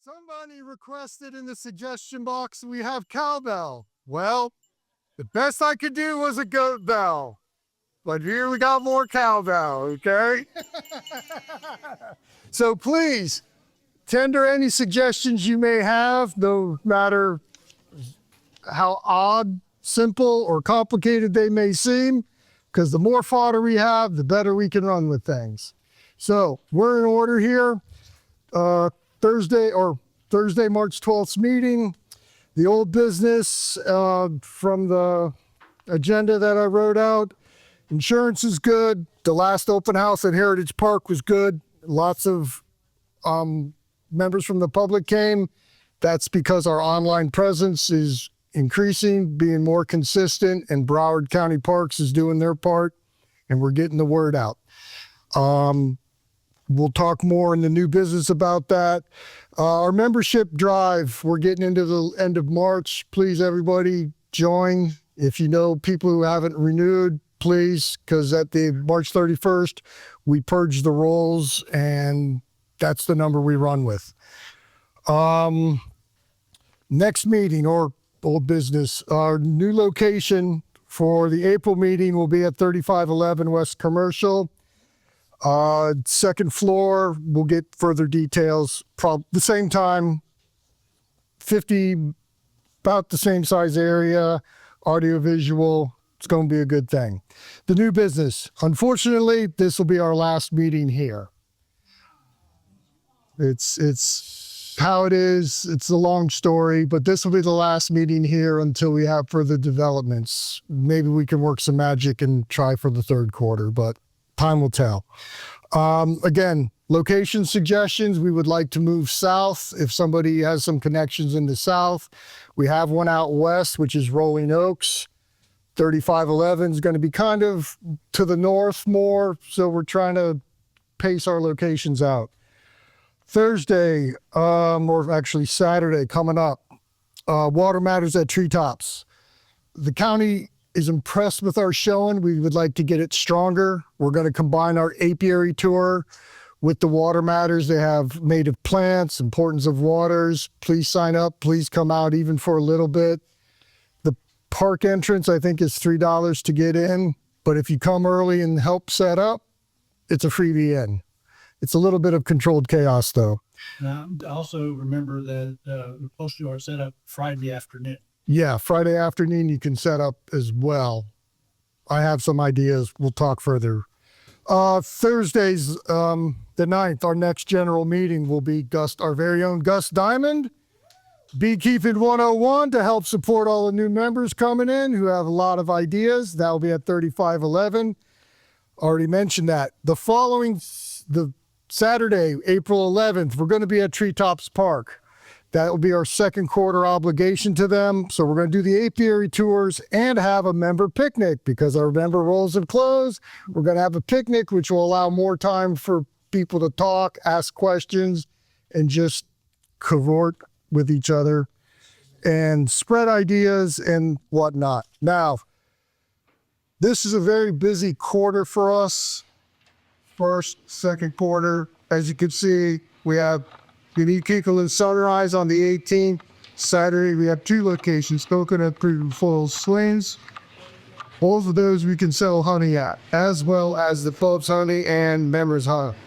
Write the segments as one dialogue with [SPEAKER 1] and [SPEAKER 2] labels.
[SPEAKER 1] Somebody requested in the suggestion box we have cowbell. Well, the best I could do was a goat bell. But here we got more cowbell, okay? So please, tender any suggestions you may have, no matter how odd, simple, or complicated they may seem, because the more fodder we have, the better we can run with things. So we're in order here. Thursday, March 12th meeting. The old business from the agenda that I wrote out. Insurance is good. The last open house at Heritage Park was good. Lots of members from the public came. That's because our online presence is increasing, being more consistent, and Broward County Parks is doing their part, and we're getting the word out. We'll talk more in the new business about that. Our membership drive, we're getting into the end of March. Please, everybody, join. If you know people who haven't renewed, please, because at the March 31st, we purge the rolls, and that's the number we run with. Next meeting, or old business, our new location for the April meeting will be at 3511 West Commercial. Second floor, we'll get further details. The same time, 50, about the same size area, audio visual. It's going to be a good thing. The new business. Unfortunately, this will be our last meeting here. It's how it is. It's a long story, but this will be the last meeting here until we have further developments. Maybe we can work some magic and try for the third quarter, but time will tell. Again, location suggestions, we would like to move south. If somebody has some connections in the south, we have one out west, which is Rolling Oaks. 3511 is going to be kind of to the north more, so we're trying to pace our locations out. Thursday, or actually Saturday coming up, Water Matters at Treetops. The county is impressed with our showing. We would like to get it stronger. We're going to combine our apiary tour with the Water Matters. They have native plants, importance of waters. Please sign up. Please come out even for a little bit. The park entrance, I think, is $3 to get in. But if you come early and help set up, it's a freebie in. It's a little bit of controlled chaos, though.
[SPEAKER 2] Now, also remember that we're supposed to set up Friday afternoon.
[SPEAKER 1] Yeah, Friday afternoon you can set up as well. I have some ideas. We'll talk further. Thursdays, the 9th, our next general meeting will be our very own Gus Diamond, Beekeeping 101, to help support all the new members coming in who have a lot of ideas. That will be at 3511. Already mentioned that. The Saturday, April 11th, we're going to be at Treetops Park. That will be our second quarter obligation to them. So we're going to do the apiary tours and have a member picnic because our member rolls have closed. We're going to have a picnic, which will allow more time for people to talk, ask questions, and just cavort with each other and spread ideas and whatnot. Now, this is a very busy quarter for us. First, second quarter. As you can see, we have Beekeeping and Sunrise on the 18th. Saturday, we have two locations, Coconut Creek and Full Swings. Both of those we can sell honey at, as well as the Phillips honey and Members honey.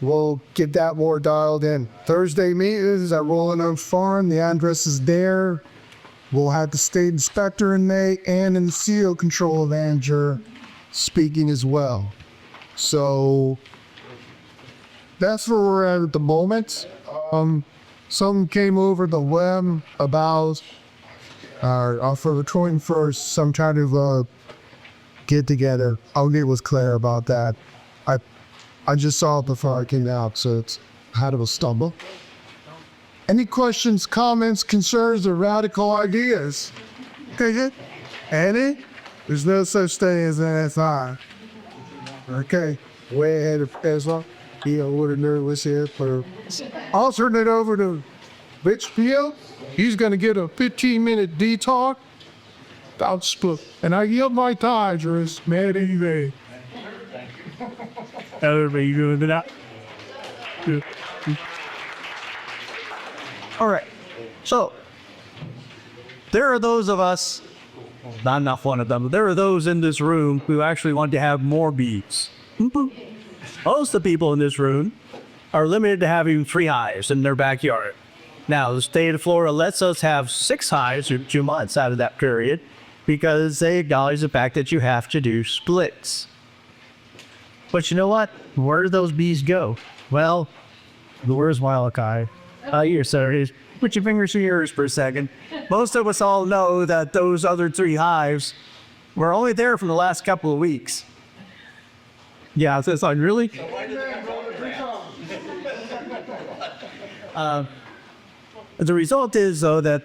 [SPEAKER 1] We'll get that more dialed in. Thursday meetings at Rolling Oaks Farm. The address is there. We'll have the state inspector in May and in the CO control manager speaking as well. So that's where we're at the moment. Some came over the web about for the 21st, some kind of get together. I'll get with Claire about that. I just saw it before I came out, so it's had a stumble. Any questions, comments, concerns, or radical ideas? Okay, any? There's no such thing as an SI. Okay, way ahead of Tesla. He a little nervous here, but I'll turn it over to Rich Field. He's going to get a 15-minute detox about split. And I yield my time to this man anyway.
[SPEAKER 2] Everybody doing that?
[SPEAKER 3] All right. So there are those of us, I'm not one of them, but there are those in this room who actually want to have more bees. Most of the people in this room are limited to having 3 hives in their backyard. Now, the state of Florida lets us have 6 hives or 2 months out of that period because they acknowledge the fact that you have to do splits. But you know what? Where do those bees go? Well, where's Malachi? Here, sorry. Put your fingers in yours for a second. Most of us all know that those other 3 hives were only there for the last couple of weeks. Yeah, it's like, really? The result is, though, that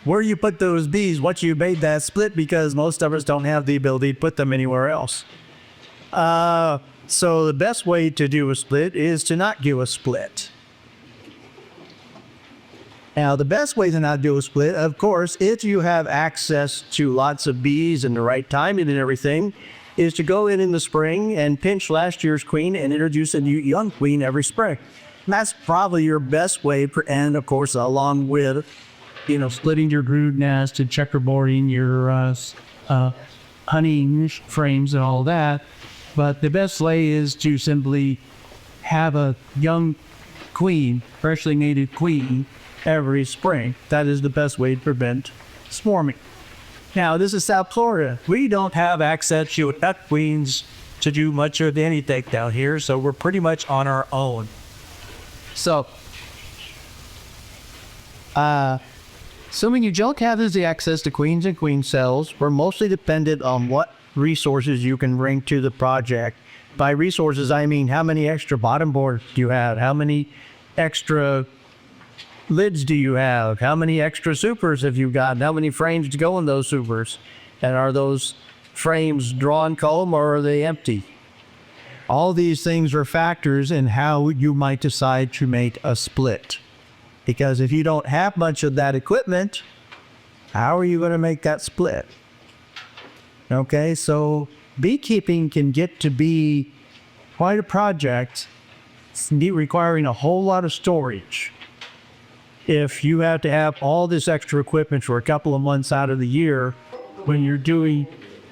[SPEAKER 3] where you put those bees, what you made that split, because most of us don't have the ability to put them anywhere else. So the best way to do a split is to not do a split. Now, the best way to not do a split, of course, if you have access to lots of bees and the right timing and everything, is to go in the spring and pinch last year's queen and introduce a new young queen every spring. And that's probably your best way, and of course, along with, splitting your brood nest and checkerboarding your honey frames and all that. But the best way is to simply have a young queen, freshly mated queen, every spring. That is the best way to prevent swarming. Now, this is South Florida. We don't have access to duck queens to do much of anything down here, so we're pretty much on our own. So, assuming you don't have the access to queens and queen cells, we're mostly dependent on what resources you can bring to the project. By resources, I mean how many extra bottom boards do you have? How many extra lids do you have? How many extra supers have you got? How many frames to go in those supers? And are those frames drawn comb or are they empty? All these things are factors in how you might decide to make a split. Because if you don't have much of that equipment, how are you going to make that split? Okay, so beekeeping can get to be quite a project, requiring a whole lot of storage. If you have to have all this extra equipment for a couple of months out of the year when you're doing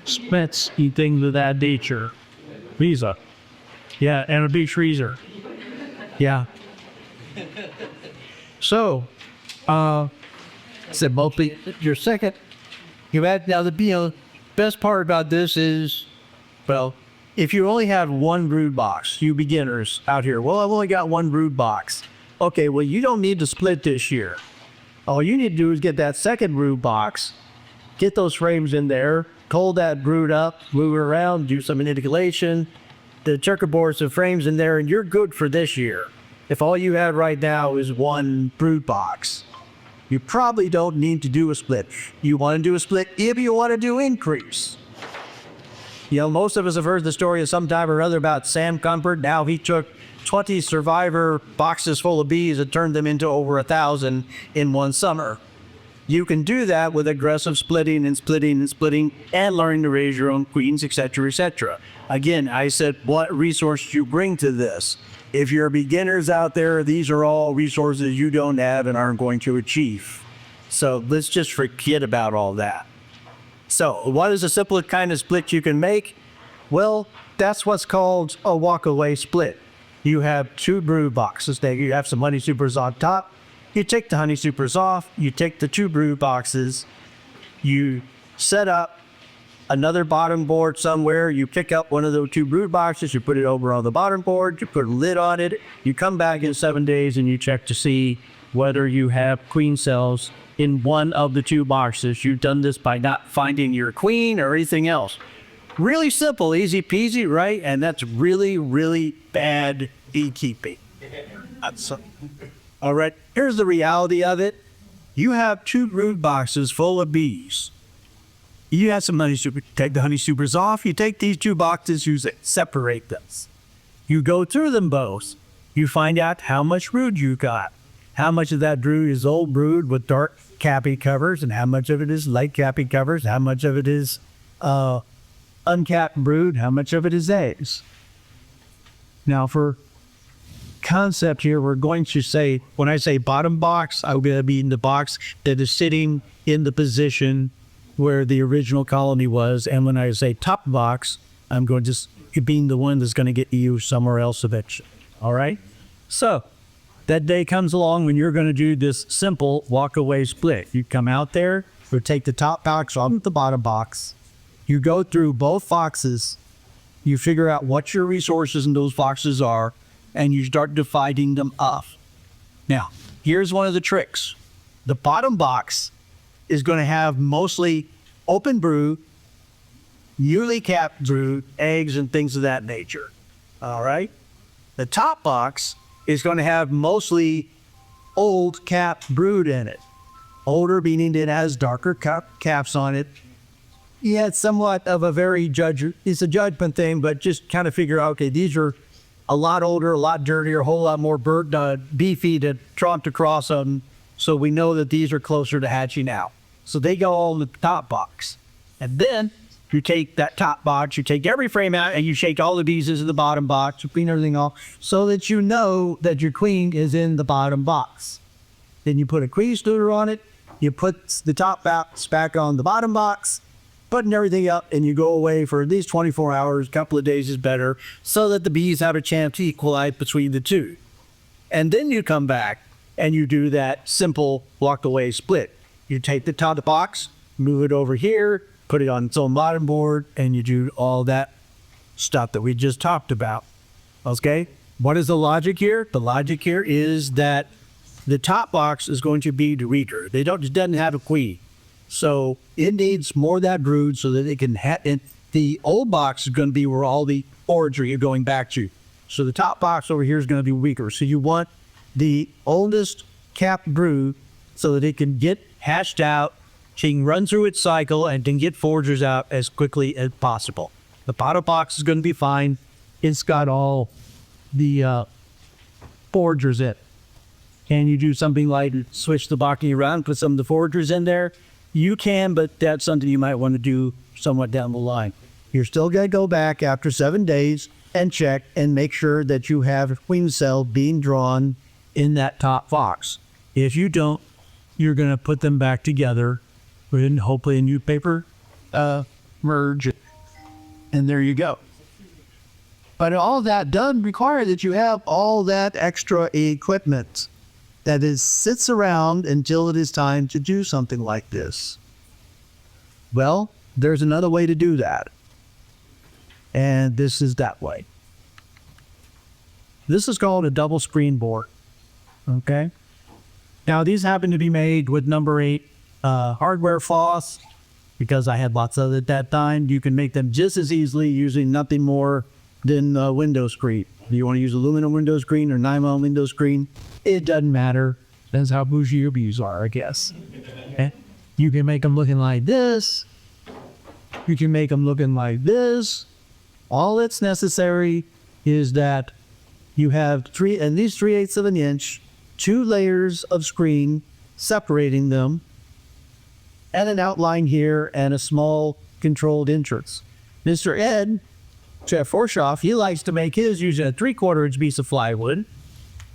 [SPEAKER 3] splits and things of that nature. Visa. Yeah, and a beach freezer. Yeah. So, said mostly your second. You had now the best part about this is, well, if you only have 1 brood box, you beginners out here, well, I've only got 1 brood box. Okay, well, you don't need to split this year. All you need to do is get that second brood box, get those frames in there, cold that brood up, move it around, do some manipulation, the checkerboards and frames in there, and you're good for this year. If all you have right now is 1 brood box, you probably don't need to do a split. You want to do a split if you want to do increase. Most of us have heard the story of some time or other about Sam Comfort. Now he took 20 survivor boxes full of bees and turned them into over 1,000 in 1 summer. You can do that with aggressive splitting and splitting and splitting and learning to raise your own queens, etc., etc. Again, I said, what resource you bring to this? If you're beginners out there, these are all resources you don't have and aren't going to achieve. So let's just forget about all that. So what is the simplest kind of split you can make? Well, that's what's called a walk-away split. You have 2 brood boxes. Now you have some honey supers on top. You take the honey supers off. You take the 2 brood boxes. You set up another bottom board somewhere. You pick up one of those 2 brood boxes. You put it over on the bottom board. You put a lid on it. You come back in 7 days and you check to see whether you have queen cells in one of the 2 boxes. You've done this by not finding your queen or anything else. Really simple, easy peasy, right? And that's really, really bad beekeeping. All right, here's the reality of it. You have 2 brood boxes full of bees. You have some honey supers. Take the honey supers off. You take these 2 boxes, you separate them. You go through them both. You find out how much brood you got. How much of that brood is old brood with dark cappy covers, and how much of it is light cappy covers, how much of it is uncapped brood, how much of it is eggs. Now, for concept here, we're going to say, when I say bottom box, I'm going to be in the box that is sitting in the position where the original colony was. And when I say top box, I'm going to being the one that's going to get you somewhere else eventually. All right. So that day comes along when you're going to do this simple walk away split. You come out there, you take the top box off the bottom box. You go through both boxes. You figure out what your resources in those boxes are, and you start dividing them up. Now, here's one of the tricks. The bottom box is going to have mostly open brood, newly capped brood, eggs, and things of that nature. All right? The top box is going to have mostly old capped brood in it. Older meaning it has darker caps on it. Yeah, it's somewhat of a it's a judgment thing, but just kind of figure out, okay, these are a lot older, a lot dirtier, a whole lot more beefy to trot across them. So we know that these are closer to hatching out. So they go all in the top box. And then you take that top box, you take every frame out, and you shake all the bees into the bottom box, you clean everything off, so that you know that your queen is in the bottom box. Then you put a queen stooter on it, you put the top box back on the bottom box, putting everything up, and you go away for at least 24 hours, a couple of days is better, so that the bees have a chance to equalize between the two. And then you come back and you do that simple walk away split. You take the top box, move it over here, put it on its own bottom board, and you do all that stuff that we just talked about. Okay? What is the logic here? The logic here is that the top box is going to be the reader. It doesn't have a queen. So it needs more of that brood so that it can and the old box is going to be where all the foraging are going back to. So the top box over here is going to be weaker. So you want the oldest capped brood so that it can get hatched out, she can run through its cycle, and can get foragers out as quickly as possible. The bottom box is going to be fine. It's got all the foragers in it. Can you do something like switch the box around, put some of the foragers in there? You can, but that's something you might want to do somewhat down the line. You're still going to go back after 7 days and check and make sure that you have a queen cell being drawn in that top box. If you don't, you're going to put them back together in hopefully a new paper merge. And there you go. But all that done requires that you have all that extra equipment that sits around until it is time to do something like this. Well, there's another way to do that. And this is that way. This is called a double screen board. Okay? Now, these happen to be made with number 8 hardware floss, because I had lots of it at that time. You can make them just as easily using nothing more than window screen. Do you want to use aluminum window screen or nylon window screen? It doesn't matter. That's how bougie your bees are, I guess. Okay? You can make them looking like this. You can make them looking like this. All that's necessary is that you have at least 3/8 of an inch, 2 layers of screen separating them, and an outline here and a small controlled entrance. Mr. Ed, Jeff Forshoff, he likes to make his using a 3/4 inch piece of plywood.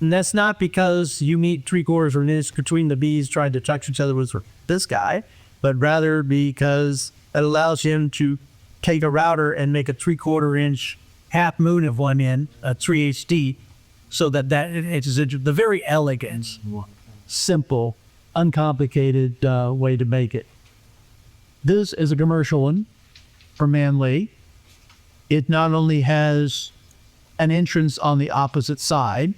[SPEAKER 3] And that's not because you meet 3/4 of an inch between the bees trying to touch each other with this guy, but rather because it allows him to take a router and make a 3/4 inch half moon of one end, a 3/8 D, so that it's the very elegant, simple, uncomplicated way to make it. This is a commercial one for Manley. It not only has an entrance on the opposite side,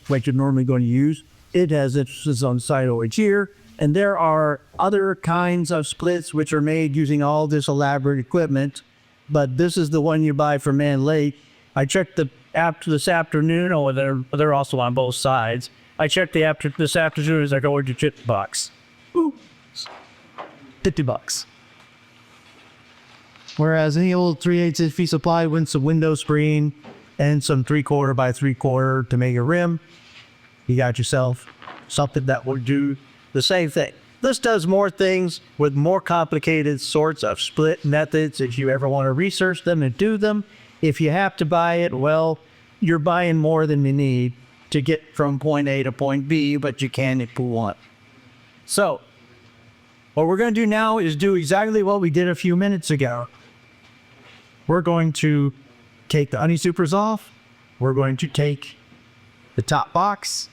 [SPEAKER 3] which you're normally going to use, it has entrances on the side over here, and there are other kinds of splits which are made using all this elaborate equipment, but this is the one you buy from Manley. I checked this afternoon, they're also on both sides. I checked this afternoon as I go into $50. Ooh, $50. Whereas any old 3/8 inch piece of plywood with some window screen and some 3/4 by 3/4 to make a rim, you got yourself something that will do the same thing. This does more things with more complicated sorts of split methods if you ever want to research them and do them. If you have to buy it, well, you're buying more than you need. to get from point A to point B, but you can if you want. So what we're going to do now is do exactly what we did a few minutes ago. We're going to take the honey supers off. We're going to take the top box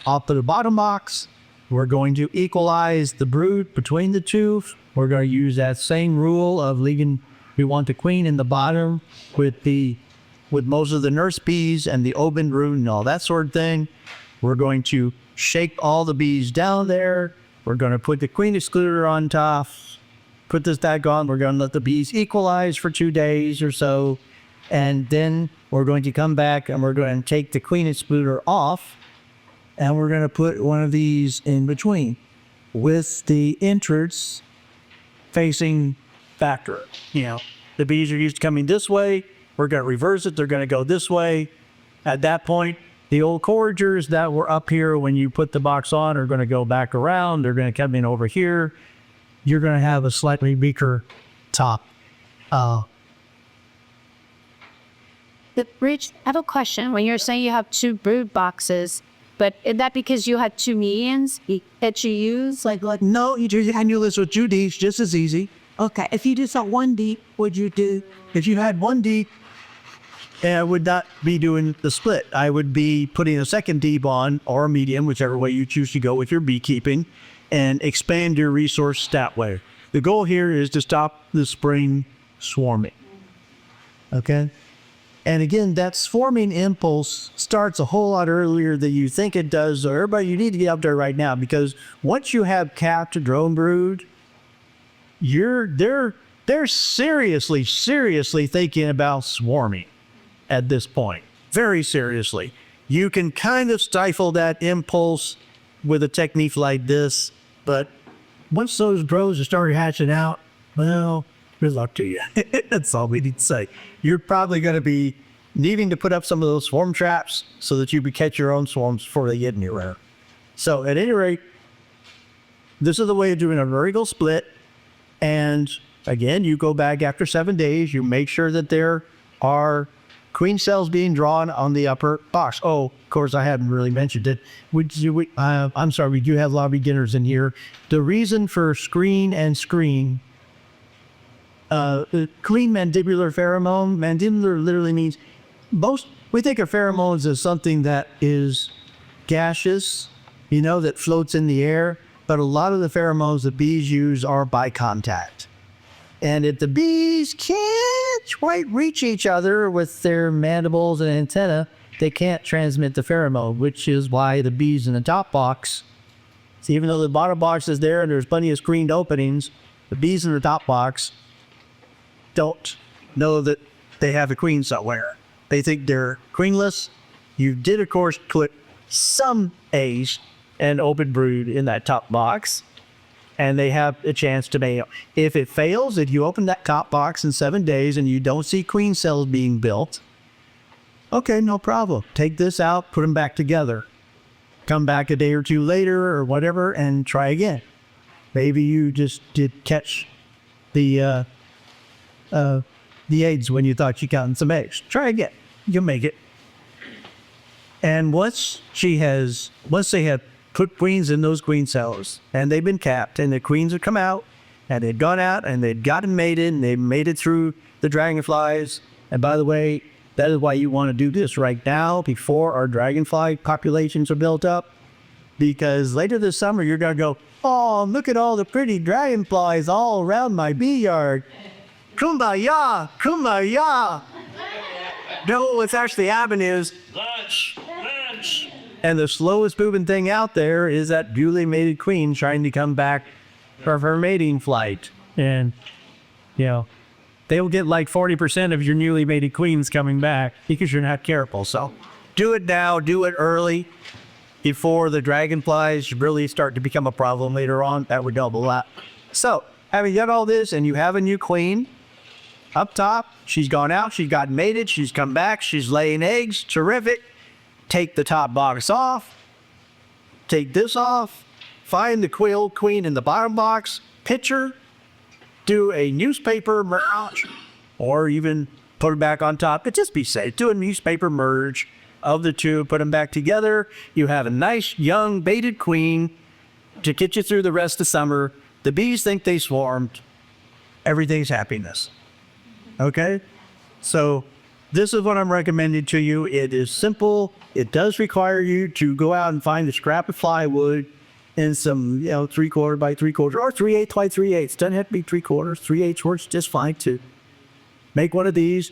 [SPEAKER 3] off of the bottom box. We're going to equalize the brood between the two. We're going to use that same rule of leaving, we want the queen in the bottom with most of the nurse bees and the open brood and all that sort of thing. We're going to shake all the bees down there. We're going to put the queen excluder on top, put this tag on. We're going to let the bees equalize for 2 days or so. And then we're going to come back and we're going to take the queen excluder off. And we're going to put one of these in between with the entrance facing factory. You know, the bees are used to coming this way. We're going to reverse it. They're going to go this way. At that point, the old corrigers that were up here when you put the box on are going to go back around. They're going to come in over here. You're going to have a slightly weaker top.
[SPEAKER 4] Rich, I have a question. When you're saying you have 2 brood boxes, but is that because you had 2 medians that you use? Like
[SPEAKER 3] No, you do annulus with 2 Ds just as easy.
[SPEAKER 4] okay, if you just saw 1 deep, would you do?
[SPEAKER 3] If you had 1 D, I would not be doing the split. I would be putting a second deep on or a medium, whichever way you choose to go with your beekeeping, and expand your resource that way. The goal here is to stop the spring swarming. Okay? And again, that swarming impulse starts a whole lot earlier than you think it does. So everybody, you need to get up there right now, because once you have capped drone brood, they're seriously thinking about swarming at this point. Very seriously. You can kind of stifle that impulse with a technique like this, but once those drones start hatching out, well, good luck to you. That's all we need to say. You're probably going to be needing to put up some of those swarm traps so that you can catch your own swarms before they get anywhere. So at any rate, this is the way of doing a vertical split. And again, you go back after 7 days, you make sure that there are queen cells being drawn on the upper box. Oh, of course, I haven't really mentioned it. I'm sorry, we do have a lot of beginners in here. The reason for screen and screen, clean mandibular pheromone. Mandibular literally means we think of pheromones as something that is gaseous, that floats in the air. But a lot of the pheromones that bees use are by contact. And if the bees can't quite reach each other with their mandibles and antenna, they can't transmit the pheromone, which is why the bees in the top box, see, even though the bottom box is there and there's plenty of screened openings, the bees in the top box don't know that they have a queen somewhere. They think they're queenless. You did, of course, put some A's and open brood in that top box, and they have a chance to mate. If it fails, if you open that top box in 7 days and you don't see queen cells being built, okay, no problem. Take this out, put them back together. Come back a day or 2 later or whatever and try again. Maybe you just did catch the eggs when you thought you counted some eggs. Try again. You'll make it. And once they have put queens in those queen cells and they've been capped and the queens have come out and they'd gone out and they'd gotten mated and they made it through the dragonflies. And by the way, that is why you want to do this right now before our dragonfly populations are built up. Because later this summer, you're going to go, oh, look at all the pretty dragonflies all around my bee yard. Kumbaya, kumbaya. No, what's actually happening is lunch. And the slowest moving thing out there is that newly mated queen trying to come back from her mating flight. And, they'll get like 40% of your newly mated queens coming back because you're not careful. So do it now, do it early before the dragonflies really start to become a problem later on. That would help a lot. So having done all this and you have a new queen up top, she's gone out, she's gotten mated, she's come back, she's laying eggs, terrific. Take the top box off, take this off, find the queen in the bottom box, pitch her, do a newspaper merge, or even put it back on top, but just be safe. Do a newspaper merge, of the two, put them back together. You have a nice young baited queen to get you through the rest of summer. The bees think they swarmed. Everything's happiness. Okay? So this is what I'm recommending to you. It is simple. It does require you to go out and find a scrap of plywood and some, 3/4 by 3/4 or 3/8 by 3/8. Doesn't have to be 3/4. 3/8 works just fine too. Make one of these.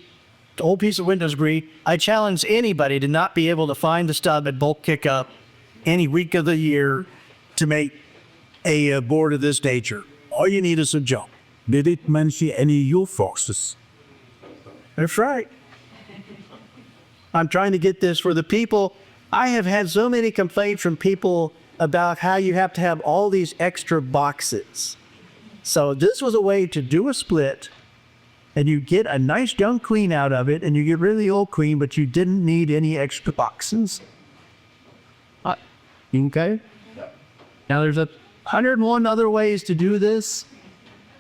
[SPEAKER 3] The old piece of window screen. I challenge anybody to not be able to find the stub at bulk pickup any week of the year to make a board of this nature. All you need is a jump.
[SPEAKER 5] Did it mention any U-foxes?
[SPEAKER 3] That's right. I'm trying to get this for the people. I have had so many complaints from people about how you have to have all these extra boxes. So this was a way to do a split, and you get a nice young queen out of it, and you get rid of the old queen, but you didn't need any extra boxes. Okay? Now there's 101 other ways to do this,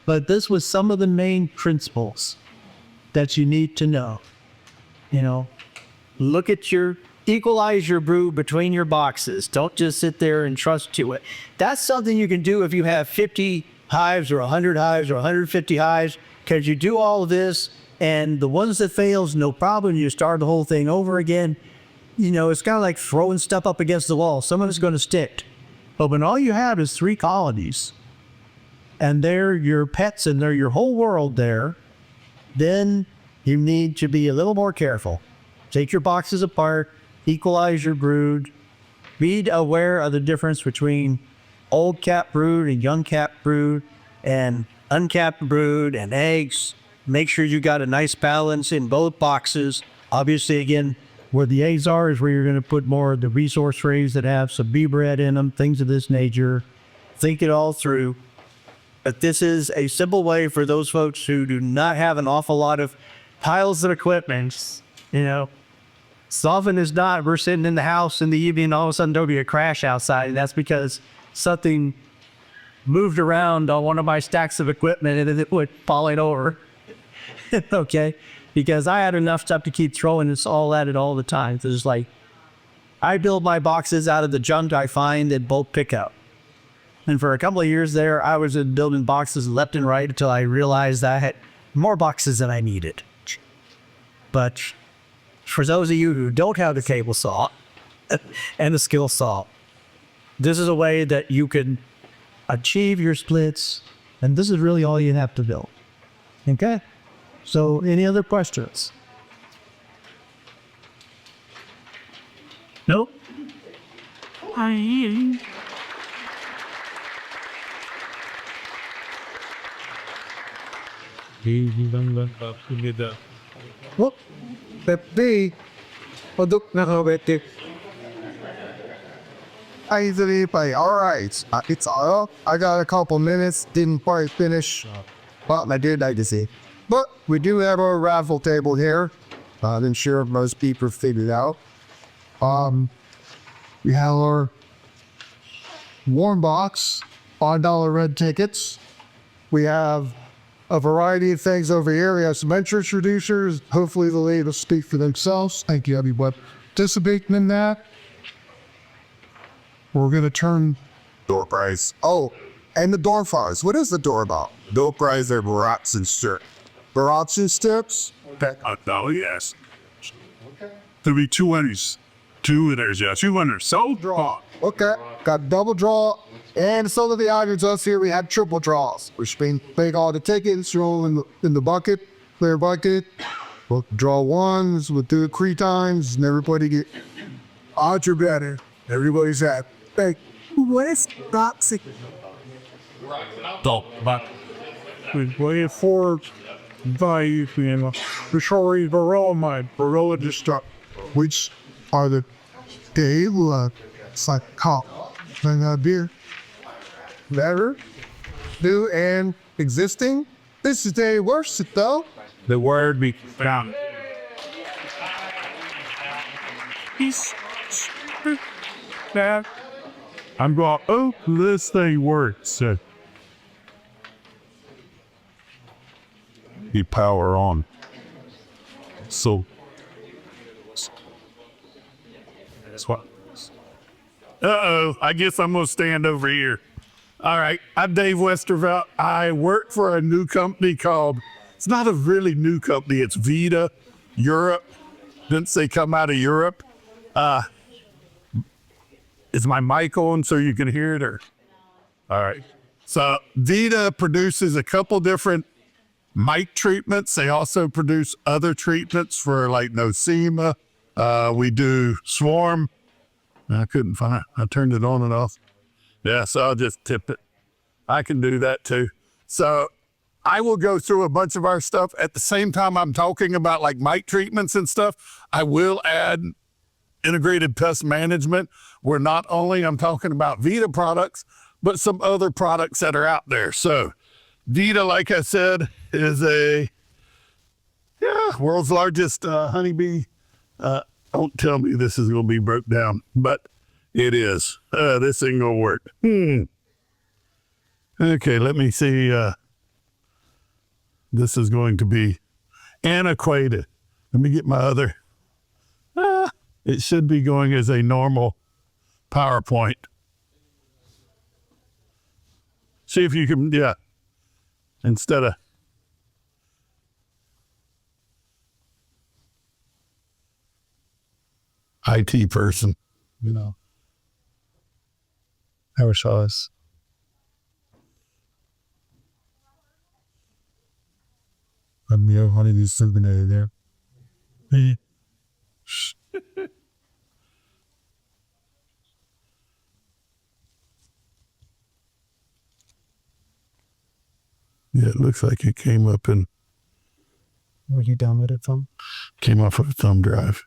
[SPEAKER 3] but this was some of the main principles that you need to know. Look at equalize your brood between your boxes. Don't just sit there and trust to it. That's something you can do if you have 50 hives or 100 hives or 150 hives, because you do all of this, and the ones that fails, no problem. You start the whole thing over again. It's kind of like throwing stuff up against the wall. Some of it's going to stick. But when all you have is 3 colonies, and they're your pets and they're your whole world there, then you need to be a little more careful. Take your boxes apart, equalize your brood, be aware of the difference between old capped brood and young capped brood and uncapped brood and eggs. Make sure you got a nice balance in both boxes. Obviously, again, where the eggs are is where you're going to put more of the resource trays that have some bee bread in them, things of this nature. Think it all through. But this is a simple way for those folks who do not have an awful lot of piles of equipment. So often as not, we're sitting in the house in the evening, and all of a sudden there'll be a crash outside. And that's because something moved around on one of my stacks of equipment and it went falling over. Okay? Because I had enough stuff to keep throwing this all at it all the time. So it's like, I build my boxes out of the junk I find at bulk pickup. And for a couple of years there, I was building boxes left and right until I realized I had more boxes than I needed. But for those of you who don't have the table saw and the skill saw, this is a way that you can achieve your splits, and this is really all you have to build. Okay? So, any other questions? Nope.
[SPEAKER 1] Well, Pepe, paduk na kawete. Easily play. All right. It's all. I got a couple minutes. Didn't quite finish. But I did like to see. But we do have our raffle table here. I'm sure most people figured out. We have our warm box, $5 red tickets. We have a variety of things over here. We have some entrance reducers. Hopefully the ladies will speak for themselves. Thank you, everyone, participating in that. We're going to turn
[SPEAKER 5] Door prize.
[SPEAKER 1] Oh, and the door fires. What is the door about?
[SPEAKER 5] Door prize are barats and shirt.
[SPEAKER 1] Barats and strips?
[SPEAKER 5] Oh, yes. There'll be 2 winners. 2 winners, yeah. 2 winners. So draw.
[SPEAKER 1] Okay. Got double draw. And some of the items us here, we have triple draws, which means take all the tickets, roll in the bucket, clear bucket. We'll draw ones, we'll do it 3 times, and everybody get odds are better. Everybody's happy. Hey, what is toxic?
[SPEAKER 5] Top, but
[SPEAKER 6] We waited for the sorry Varroa mine. Varroa just stuck.
[SPEAKER 1] Which are the day it's like cop and beer. Better, new and existing. This is the worst though.
[SPEAKER 5] the word we found. I'm going, oh, this thing works. You power on. So, Uh-oh, I guess I'm going to stand over here. All right, I'm Dave Westervelt. I work for a new company called, it's not a really new company, it's Vita Europe. Didn't they come out of Europe? Is my mic on so you can hear it? Or all right. So Vita produces a couple different mite treatments. They also produce other treatments for like nosema. We do swarm. I couldn't find it. I turned it on and off. Yeah, so I'll just tip it. I can do that too. So I will go through a bunch of our stuff. At the same time I'm talking about like mite treatments and stuff, I will add integrated pest management, where not only I'm talking about Vita products, but some other products that are out there. So Vita, like I said, is world's largest honeybee. Don't tell me this is going to be broke down, but it is. This ain't going to work. Okay, let me see. This is going to be antiquated. Let me get my other. It should be going as a normal PowerPoint. See if you can, instead of. IT person, you know.
[SPEAKER 7] I wish I was. I'm your honeybee souvenir there.
[SPEAKER 5] Yeah, it looks like it came up and
[SPEAKER 7] Where you downloaded from?
[SPEAKER 5] came off of a thumb drive.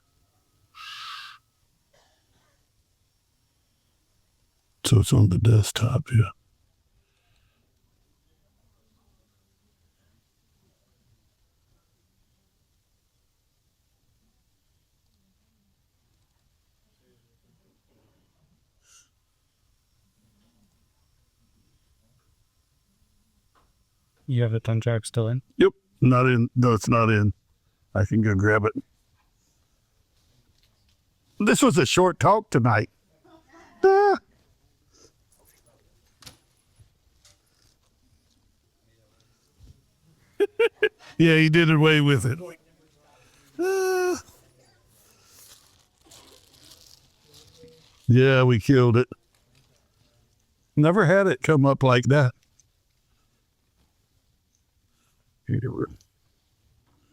[SPEAKER 5] So it's on the desktop, yeah.
[SPEAKER 7] You have the thumb drive still in?
[SPEAKER 5] Yep, not in. No, it's not in. I can go grab it. This was a short talk tonight. Yeah, he did away with it. Yeah, we killed it. Never had it come up like that.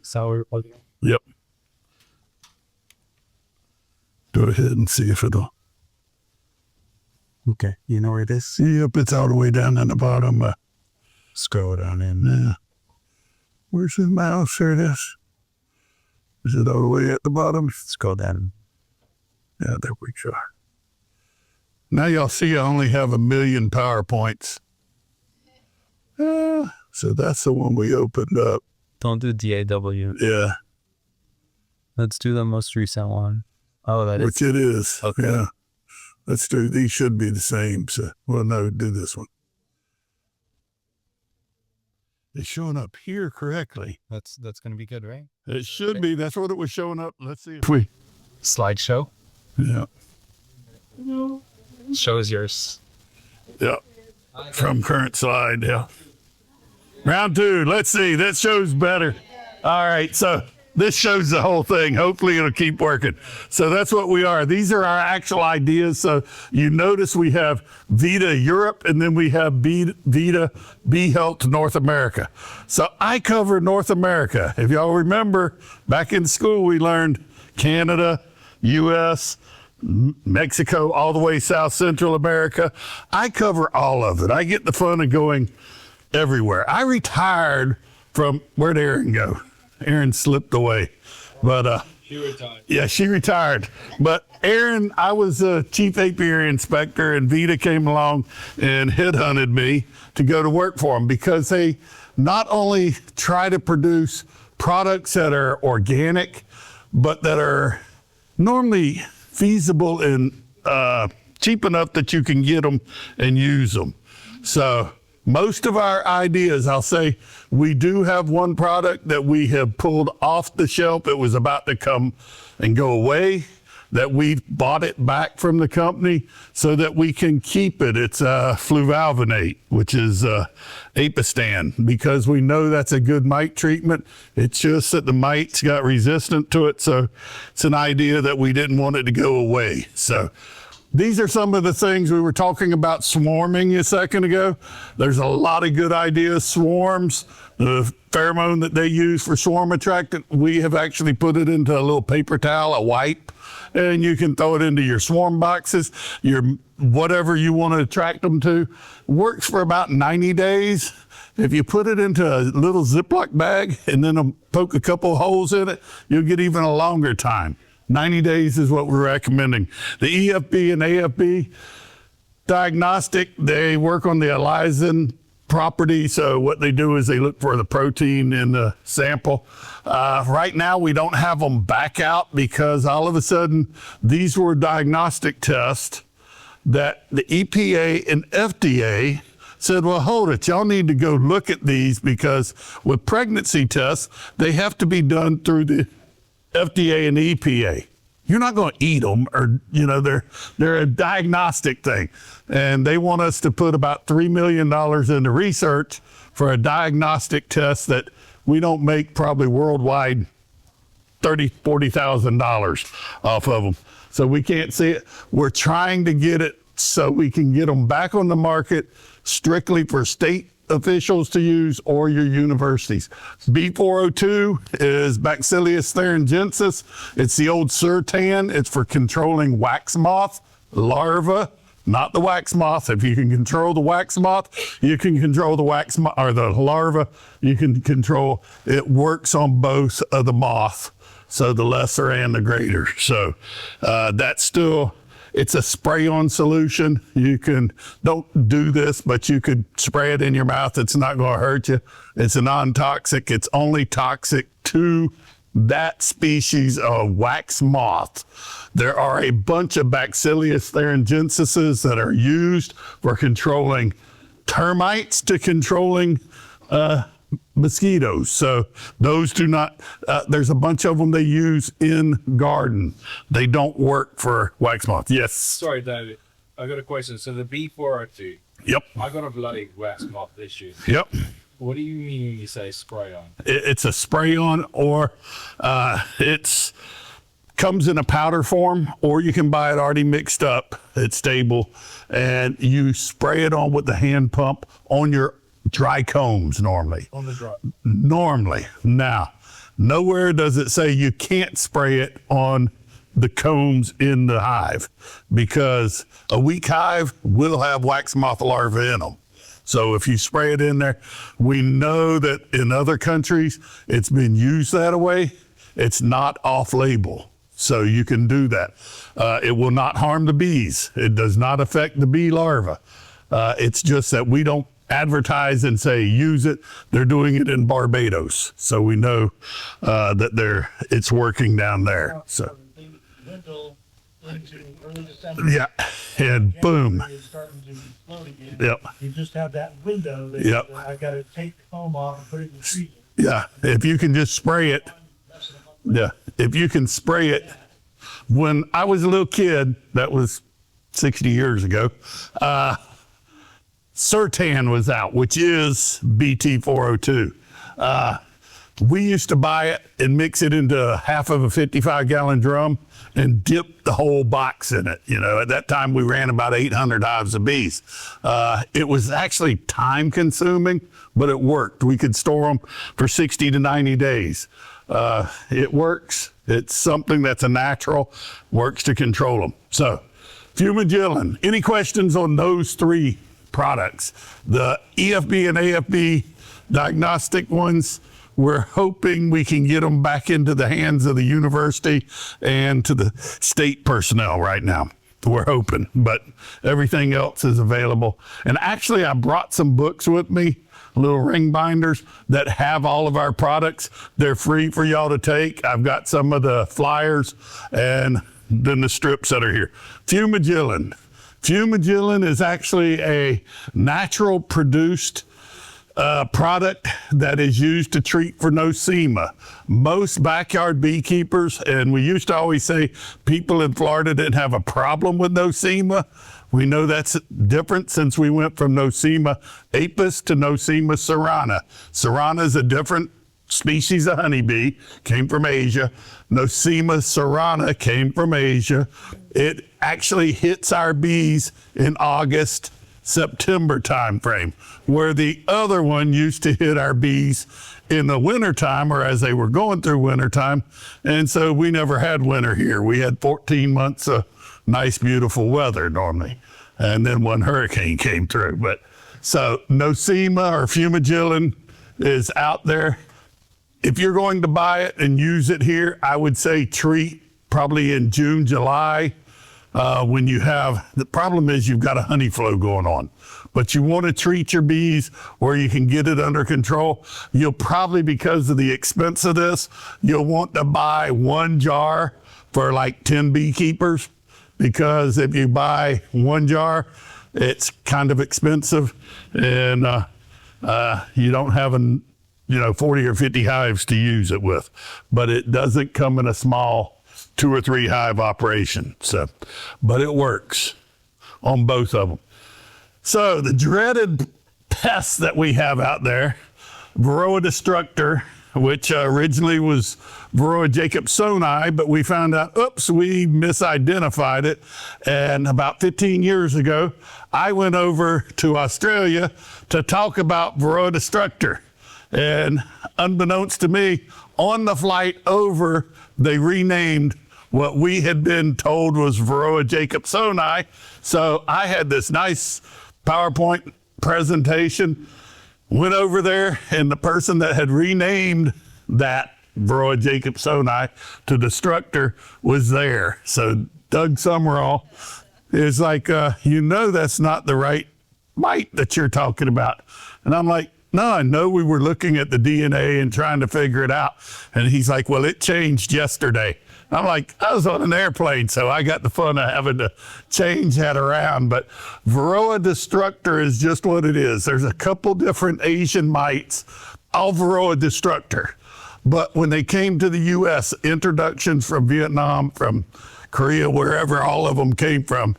[SPEAKER 7] Sour.
[SPEAKER 5] Yep. Go ahead and see if it'll.
[SPEAKER 7] Okay. You know where it is?
[SPEAKER 5] Yep, it's all the way down in the bottom.
[SPEAKER 7] Scroll down in.
[SPEAKER 5] Yeah. Where's the mouse? There it is. Is it all the way at the bottom?
[SPEAKER 7] Scroll down.
[SPEAKER 5] Yeah, there we go. Now y'all see I only have 1 million PowerPoints. So that's the one we opened up.
[SPEAKER 7] Don't do DAW.
[SPEAKER 5] Yeah.
[SPEAKER 7] Let's do the most recent one. Oh, that
[SPEAKER 5] Which
[SPEAKER 7] is.
[SPEAKER 5] it is.
[SPEAKER 7] Okay.
[SPEAKER 5] Yeah. Let's do, these should be the same. So, well, no, do this one. It's showing up here correctly.
[SPEAKER 7] That's going to be good, right?
[SPEAKER 5] It should be. That's what it was showing up. Let's see if we.
[SPEAKER 7] Slideshow
[SPEAKER 5] Yeah.
[SPEAKER 7] shows yours.
[SPEAKER 5] Yeah. From current slide. Yeah. Round 2. Let's see. That shows better. All right. So this shows the whole thing. Hopefully it'll keep working. So that's what we are. These are our actual ideas. So you notice we have Vita Europe and then we have Vita Bee Health North America. So I cover North America. If y'all remember, back in school, we learned Canada, U.S., Mexico, all the way South Central America. I cover all of it. I get the fun of going everywhere. I retired from, where'd Erin go? Erin slipped away, but she retired. Yeah, she retired. But Erin, I was a chief apiary inspector, and Vita came along and headhunted me to go to work for them because they not only try to produce products that are organic, but that are normally feasible and cheap enough that you can get them and use them. So most of our ideas, I'll say, we do have one product that we have pulled off the shelf. It was about to come and go away. that we've bought it back from the company so that we can keep it. It's fluvalvinate, which is apistan, because we know that's a good mite treatment. It's just that the mites got resistant to it, so it's an idea that we didn't want it to go away. So these are some of the things we were talking about swarming a second ago. There's a lot of good ideas. Swarms, the pheromone that they use for swarm attractant, we have actually put it into a little paper towel, a wipe, and you can throw it into your swarm boxes, your whatever you want to attract them to. Works for about 90 days. If you put it into a little Ziploc bag and then poke a couple holes in it, you'll get even a longer time. 90 days is what we're recommending. The EFB and AFB diagnostic, they work on the alisin property. So what they do is they look for the protein in the sample. Right now, we don't have them back out because all of a sudden, these were diagnostic tests that the EPA and FDA said, well, hold it, y'all need to go look at these because with pregnancy tests, they have to be done through the FDA and EPA. You're not going to eat them, or they're a diagnostic thing, and they want us to put about $3 million into research for a diagnostic test that we don't make probably worldwide $40,000 off of them. So we can't see it. We're trying to get it so we can get them back on the market strictly for state officials to use or your universities. B402 is Bacillus thuringiensis. It's the old Surtan. It's for controlling wax moth larva, not the wax moth. If you can control the wax moth, you can control the wax moth, or the larva, you can control. It works on both of the moth, so the lesser and the greater. So that's still, it's a spray-on solution. You can, don't do this, but you could spray it in your mouth. It's not going to hurt you. It's a non-toxic. It's only toxic to that species of wax moth. There are a bunch of Bacillus thuringiensis that are used for controlling termites to controlling mosquitoes. So those do not, there's a bunch of them they use in garden. They don't work for wax moth. Yes.
[SPEAKER 8] Sorry, David. I got a question. So the B402.
[SPEAKER 5] Yep.
[SPEAKER 8] I got a bloody wax moth issue.
[SPEAKER 5] Yep.
[SPEAKER 8] What do you mean when you say spray on?
[SPEAKER 5] It's a spray on, or it's comes in a powder form, or you can buy it already mixed up. It's stable, and you spray it on with the hand pump on your dry combs normally.
[SPEAKER 8] On the dry.
[SPEAKER 5] Normally. Now, nowhere does it say you can't spray it on the combs in the hive, because a weak hive will have wax moth larvae in them. So if you spray it in there, we know that in other countries, it's been used that way. It's not off-label. So you can do that. It will not harm the bees. It does not affect the bee larva. It's just that we don't advertise and say use it. They're doing it in Barbados, so we know that it's working down there. So yeah, and boom. Yep.
[SPEAKER 2] You just have that window that
[SPEAKER 5] Yep.
[SPEAKER 2] I got to take the foam off and put it in the freezer.
[SPEAKER 5] Yeah, if you can just spray it. Yeah, if you can spray it. When I was a little kid, that was 60 years ago, Surtan was out, which is BT402. We used to buy it and mix it into half of a 55-gallon drum and dip the whole box in it. At that time we ran about 800 hives of bees. It was actually time consuming, but it worked. We could store them for 60 to 90 days. It works. It's something that's a natural, works to control them. So, fumagillin. Any questions on those three products? The EFB and AFB diagnostic ones, we're hoping we can get them back into the hands of the university and to the state personnel right now. We're hoping, but everything else is available. And actually, I brought some books with me, little ring binders that have all of our products. They're free for y'all to take. I've got some of the flyers and then the strips that are here. Fumagillin. Fumagillin is actually a natural produced product that is used to treat for nosema. Most backyard beekeepers, and we used to always say people in Florida didn't have a problem with nosema. We know that's different since we went from Nosema apis to Nosema serrana. Serrana is a different species of honeybee, came from Asia. Nosema serrana came from Asia. It actually hits our bees in August, September timeframe, where the other one used to hit our bees in the wintertime or as they were going through wintertime. And so we never had winter here. We had 14 months of nice, beautiful weather normally. And then one hurricane came through. But so Nosema or fumigillin is out there. If you're going to buy it and use it here, I would say treat probably in June, July, when you have, the problem is you've got a honey flow going on, but you want to treat your bees where you can get it under control. You'll probably, because of the expense of this, you'll want to buy one jar for like 10 beekeepers, because if you buy one jar, it's kind of expensive, and you don't have 40 or 50 hives to use it with, but it doesn't come in a small 2 or 3 hive operation. So, but it works on both of them. So the dreaded pests that we have out there, Varroa destructor, which originally was Varroa jacobsoni, but we found out, oops, we misidentified it. And about 15 years ago, I went over to Australia to talk about Varroa destructor. And unbeknownst to me, on the flight over, they renamed what we had been told was Varroa jacobsoni. So I had this nice PowerPoint presentation, went over there, and the person that had renamed that Varroa jacobsoni to destructor was there. So Doug Summerall is like, that's not the right mite that you're talking about. And I'm like, no, I know we were looking at the DNA and trying to figure it out. And he's like, well, it changed yesterday. I'm like, I was on an airplane, so I got the fun of having to change that around. But Varroa destructor is just what it is. There's a couple different Asian mites, all Varroa destructor. But when they came to the U.S., introductions from Vietnam, from Korea, wherever all of them came from,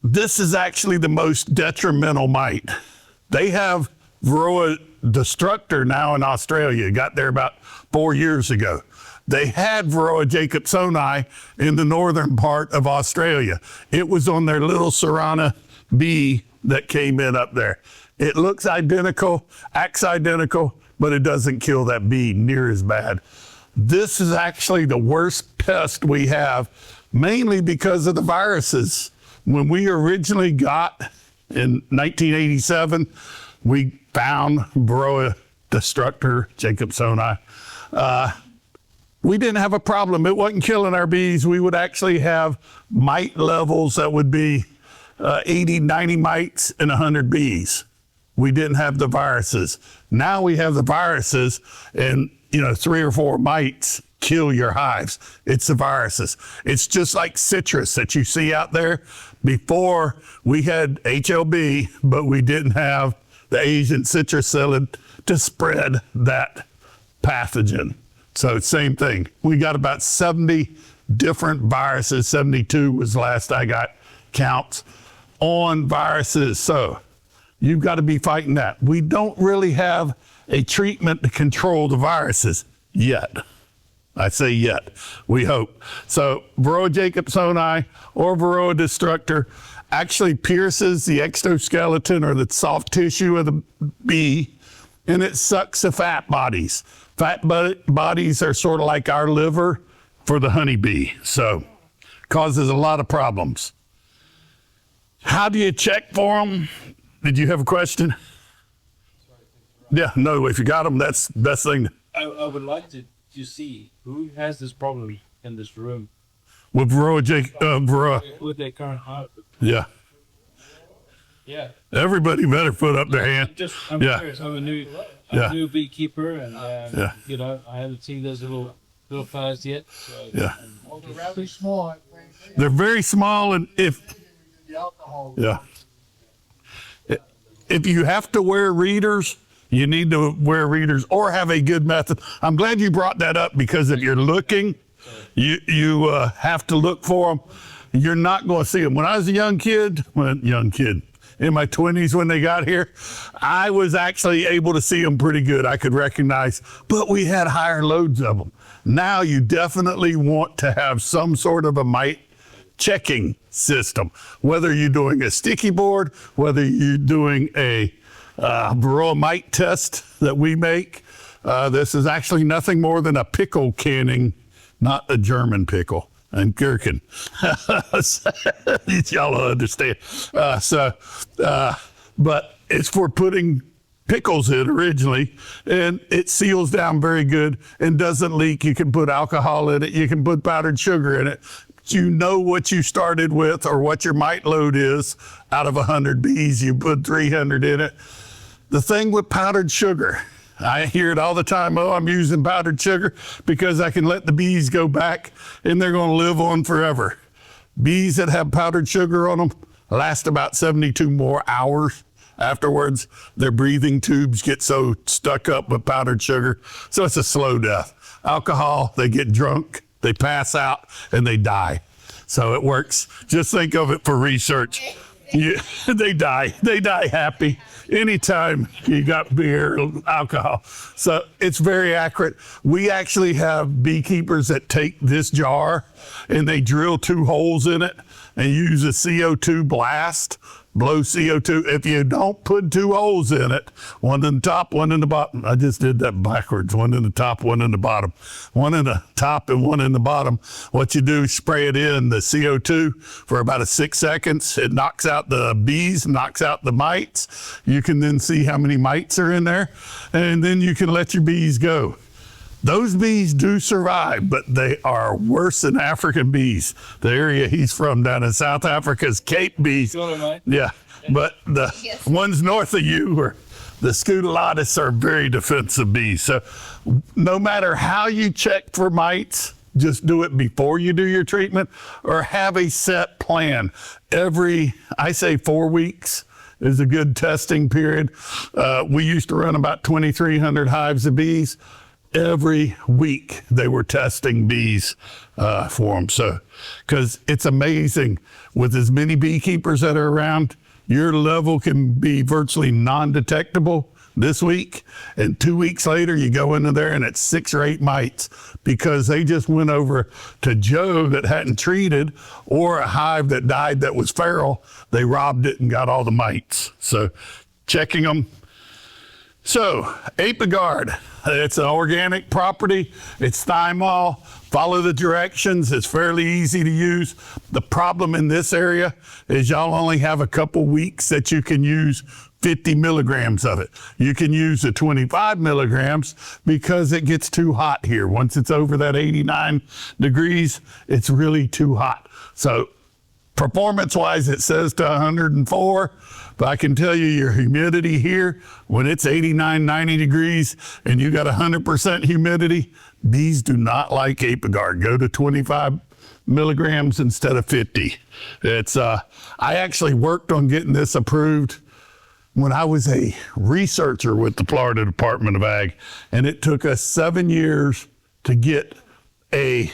[SPEAKER 5] this is actually the most detrimental mite. They have Varroa destructor now in Australia, got there about 4 years ago. They had Varroa jacobsoni in the northern part of Australia. It was on their little Serrana bee that came in up there. It looks identical, acts identical, but it doesn't kill that bee near as bad. This is actually the worst pest we have, mainly because of the viruses. When we originally got in 1987, we found Varroa destructor jacobsoni. We didn't have a problem. It wasn't killing our bees. We would actually have mite levels that would be 80, 90 mites in 100 bees. We didn't have the viruses. Now we have the viruses, and 3 or 4 mites kill your hives. It's the viruses. It's just like citrus that you see out there. Before, we had HLB, but we didn't have the Asian citrus psyllid to spread that pathogen. So same thing. We got about 70 different viruses. 72 was the last I got counts on viruses. So you've got to be fighting that. We don't really have a treatment to control the viruses yet. I say yet. We hope. So Varroa jacobsoni or Varroa destructor actually pierces the exoskeleton or the soft tissue of the bee, and it sucks the fat bodies. Fat bodies are sort of like our liver for the honeybee, so causes a lot of problems. How do you check for them? Did you have a question? Yeah, no, if you got them, that's the best thing.
[SPEAKER 8] I would like to see who has this problem in this room.
[SPEAKER 5] With Varroa.
[SPEAKER 8] With their current hive.
[SPEAKER 5] Yeah.
[SPEAKER 8] Yeah.
[SPEAKER 5] Everybody better put up their hand.
[SPEAKER 8] I'm
[SPEAKER 5] Yeah.
[SPEAKER 8] curious. I'm a new
[SPEAKER 5] Yeah.
[SPEAKER 8] beekeeper, and
[SPEAKER 5] Yeah.
[SPEAKER 8] I haven't seen those little fellas yet. So,
[SPEAKER 5] Yeah.
[SPEAKER 1] They're really small.
[SPEAKER 5] They're very small, and if you have to wear readers, You need to wear readers or have a good method. I'm glad you brought that up, because if you're looking, you have to look for them. You're not going to see them. When I was a young kid, in my 20s when they got here, I was actually able to see them pretty good. I could recognize, but we had higher loads of them. Now you definitely want to have some sort of a mite checking system, whether you're doing a sticky board, whether you're doing a varroa mite test that we make. This is actually nothing more than a pickle canning, not a German pickle and gherkin. Y'all will understand. But it's for putting pickles in originally, and it seals down very good and doesn't leak. You can put alcohol in it. You can put powdered sugar in it. You know what you started with or what your mite load is. Out of 100 bees, you put 300 in it. The thing with powdered sugar, I hear it all the time. Oh, I'm using powdered sugar because I can let the bees go back and they're going to live on forever. Bees that have powdered sugar on them last about 72 more hours. Afterwards, their breathing tubes get so stuck up with powdered sugar. So it's a slow death. Alcohol, they get drunk, they pass out, and they die. So it works. Just think of it for research. They die happy anytime you got beer or alcohol. So it's very accurate. We actually have beekeepers that take this jar and they drill 2 holes in it and use a CO2 blast, blow CO2. If you don't put 2 holes in it, one in the top, one in the bottom. I just did that backwards. One in the top, one in the bottom. One in the top and one in the bottom. What you do is spray it in the CO2 for about 6 seconds. It knocks out the bees, knocks out the mites. You can then see how many mites are in there, and then you can let your bees go. Those bees do survive, but they are worse than African bees. The area he's from down in South Africa is Cape bees. Yeah, but the ones north of you, or the Scutellatus, are very defensive bees. So no matter how you check for mites, just do it before you do your treatment, or have a set plan. I say 4 weeks is a good testing period. We used to run about 2,300 hives of bees. Every week they were testing bees for them. So, because it's amazing, with as many beekeepers that are around, your level can be virtually non-detectable this week, and 2 weeks later you go into there and it's 6 or 8 mites, because they just went over to Joe that hadn't treated, or a hive that died that was feral. They robbed it and got all the mites. So checking them. So Apiguard, it's an organic property. It's thymol. Follow the directions. It's fairly easy to use. The problem in this area is y'all only have a couple weeks that you can use 50 milligrams of it. You can use the 25 milligrams because it gets too hot here. Once it's over that 89 degrees, it's really too hot. So performance-wise, it says to 104, but I can tell you your humidity here, when it's 89, 90 degrees and you got 100% humidity, bees do not like Apiguard. Go to 25 milligrams instead of 50. It's I actually worked on getting this approved when I was a researcher with the Florida Department of Ag, and it took us 7 years to get a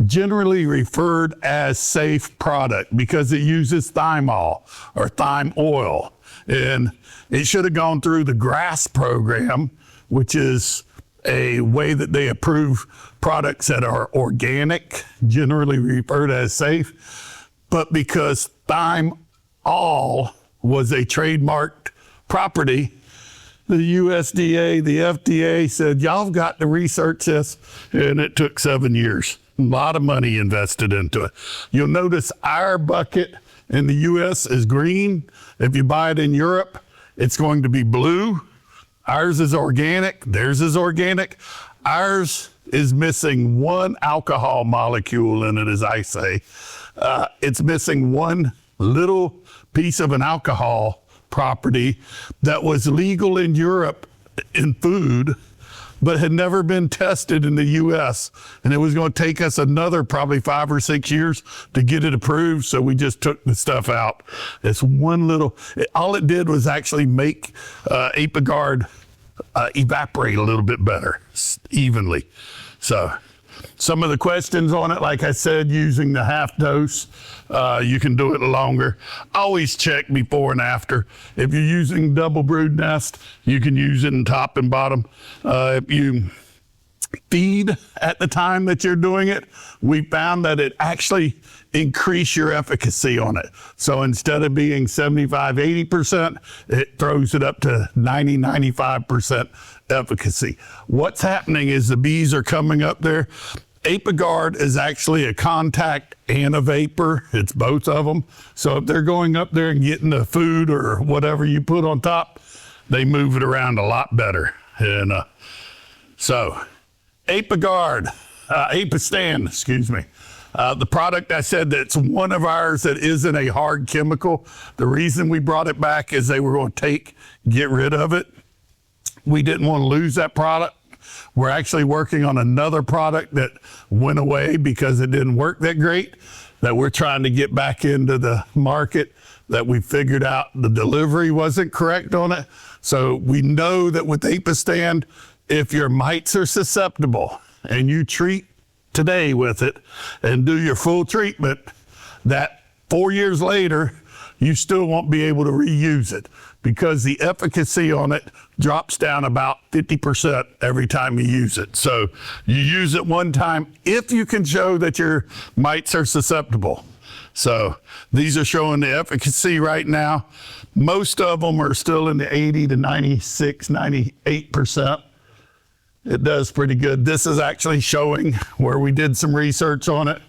[SPEAKER 5] generally referred as safe product, because it uses thymol or thyme oil, and it should have gone through the GRASS program, which is a way that they approve products that are organic, generally referred as safe. But because thymol was a trademarked property, the USDA, the FDA said, y'all have got to research this, and it took 7 years. A lot of money invested into it. You'll notice our bucket in the US is green. If you buy it in Europe, it's going to be blue. Ours is organic. Theirs is organic. Ours is missing one alcohol molecule in it, as I say. It's missing one little piece of an alcohol property that was legal in Europe in food, but had never been tested in the U.S. And it was going to take us another probably 5 or 6 years to get it approved. So we just took the stuff out. It's one little, all it did was actually make Apigard evaporate a little bit better, evenly. So some of the questions on it, like I said, using the half dose, you can do it longer. Always check before and after. If you're using double brood nest, you can use it in top and bottom. If you feed at the time that you're doing it, we found that it actually increase your efficacy on it. So instead of being 75, 80%, it throws it up to 90, 95% efficacy. What's happening is the bees are coming up there. Apigard is actually a contact and a vapor. It's both of them. So if they're going up there and getting the food or whatever you put on top, they move it around a lot better. And so Apigard, Apistan, excuse me. The product, I said, that's one of ours that isn't a hard chemical. The reason we brought it back is they were going to get rid of it. We didn't want to lose that product. We're actually working on another product that went away because it didn't work that great, that we're trying to get back into the market, that we figured out the delivery wasn't correct on it. So we know that with Apistan, if your mites are susceptible and you treat today with it and do your full treatment, that 4 years later, you still won't be able to reuse it because the efficacy on it drops down about 50% every time you use it. So you use it one time if you can show that your mites are susceptible. So these are showing the efficacy right now. Most of them are still in the 80 to 96, 98%. It does pretty good. This is actually showing where we did some research on it.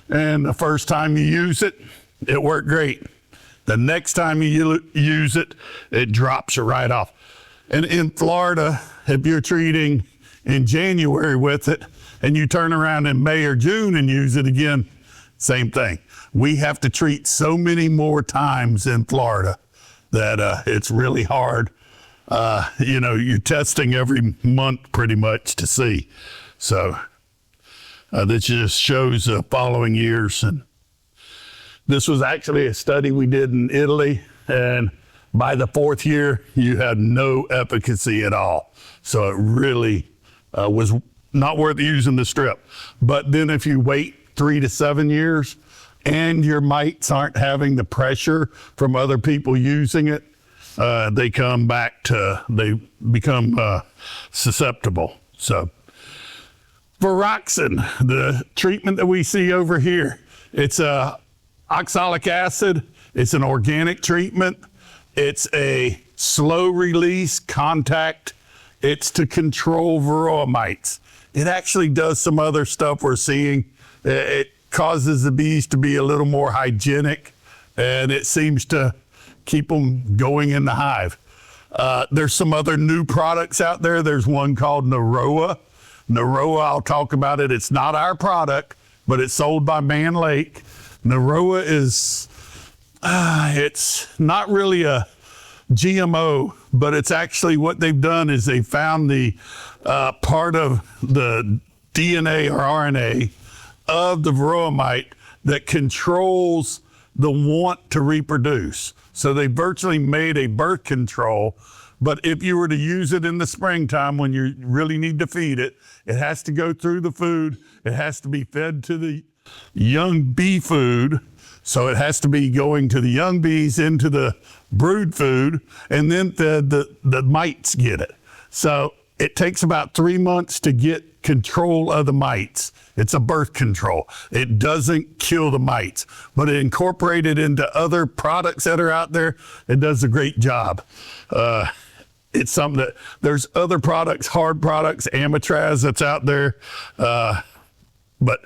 [SPEAKER 5] And the first time you use it, it worked great. The next time you use it, it drops you right off. And in Florida, if you're treating in January with it and you turn around in May or June and use it again, same thing. We have to treat so many more times in Florida that it's really hard. You know, you're testing every month pretty much to see. So that just shows the following years. And this was actually a study we did in Italy, and by the 4th year, you had no efficacy at all. So it really was not worth using the strip. But then if you wait 3 to 7 years and your mites aren't having the pressure from other people using it, they become susceptible. So Viroxin, the treatment that we see over here, it's oxalic acid. It's an organic treatment. It's a slow release contact. It's to control varroa mites. It actually does some other stuff we're seeing. It causes the bees to be a little more hygienic, and it seems to keep them going in the hive. There's some other new products out there. There's one called Naroa. Naroa, I'll talk about it. It's not our product, but it's sold by Man Lake. Naroa is, it's not really a GMO, but it's actually what they've done is they found the part of the DNA or RNA of the varroa mite that controls the want to reproduce. So they virtually made a birth control, but if you were to use it in the springtime when you really need to feed it, it has to go through the food. It has to be fed to the young bee food. So it has to be going to the young bees into the brood food, and then the mites get it. So it takes about 3 months to get control of the mites. It's a birth control. It doesn't kill the mites, but it incorporated into other products that are out there. It does a great job. It's something that there's other products, hard products, Amatraz that's out there. But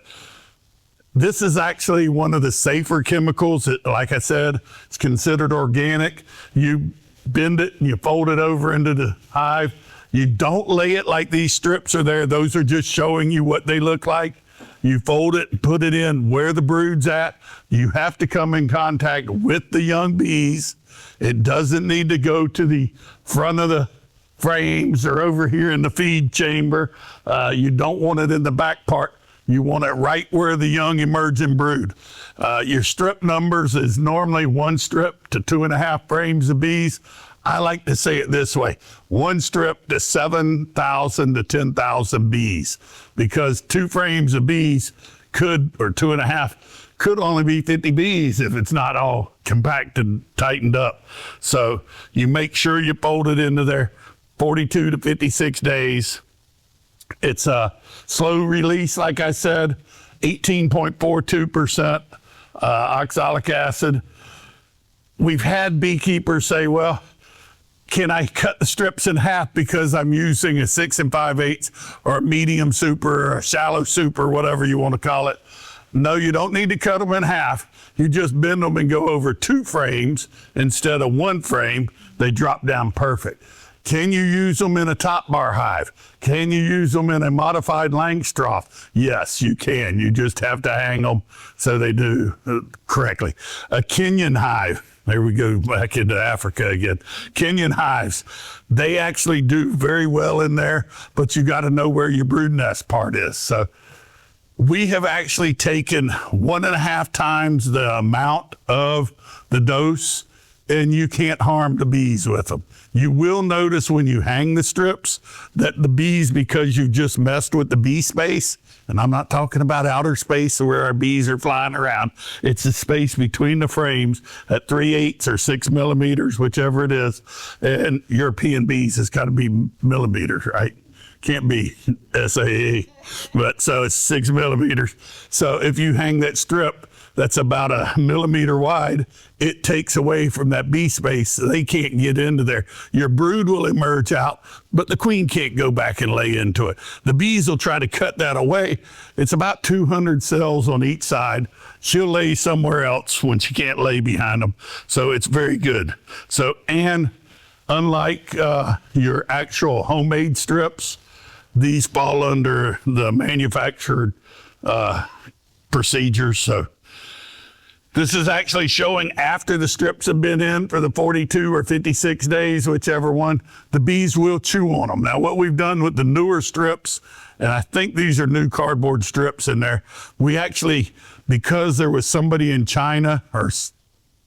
[SPEAKER 5] this is actually one of the safer chemicals. Like I said, it's considered organic. You bend it and you fold it over into the hive. You don't lay it like these strips are there. Those are just showing you what they look like. You fold it and put it in where the brood's at. You have to come in contact with the young bees. It doesn't need to go to the front of the frames or over here in the feed chamber. You don't want it in the back part. You want it right where the young emerging brood. Your strip numbers is normally 1 strip to 2.5 frames of bees. I like to say it this way: 1 strip to 7,000 to 10,000 bees, because 2 frames of bees could, or 2.5, could only be 50 bees if it's not all compacted and tightened up. So you make sure you fold it into there 42 to 56 days. It's a slow release, like I said, 18.42% oxalic acid. We've had beekeepers say, well, can I cut the strips in half because I'm using a 6 5/8 or a medium super or a shallow super, whatever you want to call it? No, you don't need to cut them in half. You just bend them and go over 2 frames instead of 1 frame. They drop down perfect. Can you use them in a top bar hive? Can you use them in a modified Langstroth? Yes, you can. You just have to hang them so they do correctly. A Kenyan hive. There we go, back into Africa again. Kenyan hives, they actually do very well in there, but you got to know where your brood nest part is. So we have actually taken 1.5 times the amount of the dose, and you can't harm the bees with them. You will notice when you hang the strips that the bees, because you just messed with the bee space, and I'm not talking about outer space where our bees are flying around. It's the space between the frames at 3/8 or 6 millimeters, whichever it is. And European bees has got to be millimeters, right? Can't be SAE, but so it's 6 millimeters. So if you hang that strip that's about 1 millimeter wide, it takes away from that bee space. So they can't get into there. Your brood will emerge out, but the queen can't go back and lay into it. The bees will try to cut that away. It's about 200 cells on each side. She'll lay somewhere else when she can't lay behind them. So it's very good. So, and unlike your actual homemade strips, these fall under the manufactured procedures. So this is actually showing after the strips have been in for the 42 or 56 days, whichever one. The bees will chew on them. Now, what we've done with the newer strips, and I think these are new cardboard strips in there, we actually, because there was somebody in China, or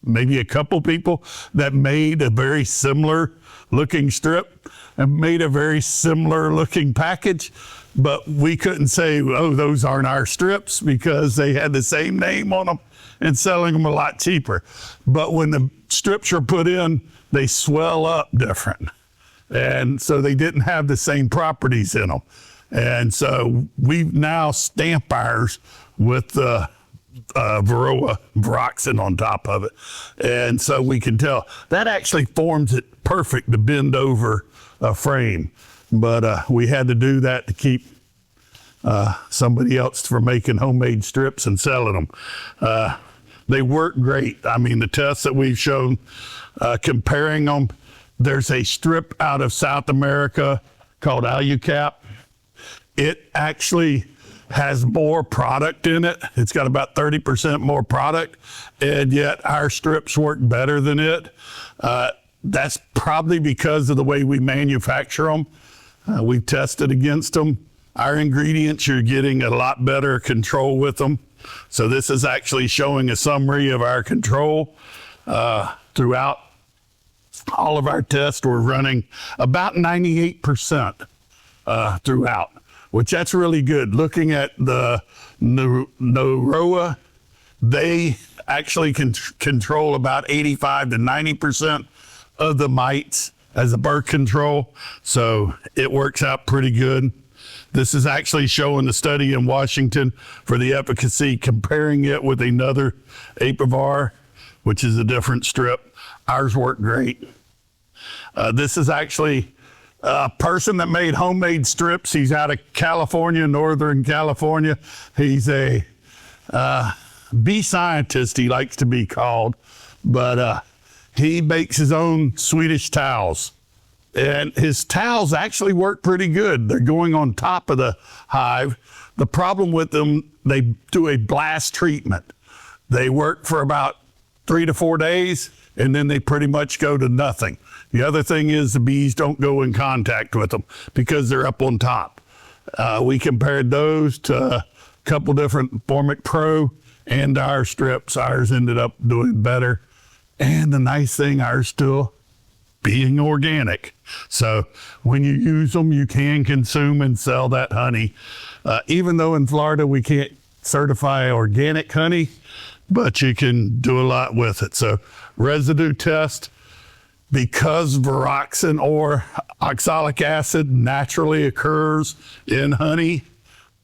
[SPEAKER 5] maybe a couple people, that made a very similar looking strip and made a very similar looking package, but we couldn't say, oh, those aren't our strips, because they had the same name on them and selling them a lot cheaper. But when the strips are put in, they swell up different. And so they didn't have the same properties in them. And so we now stamp ours with the Varroa Viroxin on top of it. And so we can tell that actually forms it perfect to bend over a frame. But we had to do that to keep somebody else from making homemade strips and selling them. They work great. I mean, the tests that we've shown, comparing them, there's a strip out of South America called Alucap. It actually has more product in it. It's got about 30% more product, and yet our strips work better than it. That's probably because of the way we manufacture them. We've tested against them. Our ingredients, you're getting a lot better control with them. So this is actually showing a summary of our control throughout all of our tests. We're running about 98% throughout, which that's really good. Looking at the Noroa, they actually can control about 85 to 90% of the mites as a birth control. So it works out pretty good. This is actually showing the study in Washington for the efficacy, comparing it with another Apivar, which is a different strip. Ours worked great. This is actually a person that made homemade strips. He's out of California, Northern California. He's a bee scientist, he likes to be called, but he makes his own Swedish towels. And his towels actually work pretty good. They're going on top of the hive. The problem with them, they do a blast treatment. They work for about 3 to 4 days, and then they pretty much go to nothing. The other thing is the bees don't go in contact with them because they're up on top. We compared those to a couple different Formic Pro and our strips. Ours ended up doing better. And the nice thing, ours still being organic. So when you use them, you can consume and sell that honey. Even though in Florida we can't certify organic honey, but you can do a lot with it. So residue test, because viroxin or oxalic acid naturally occurs in honey,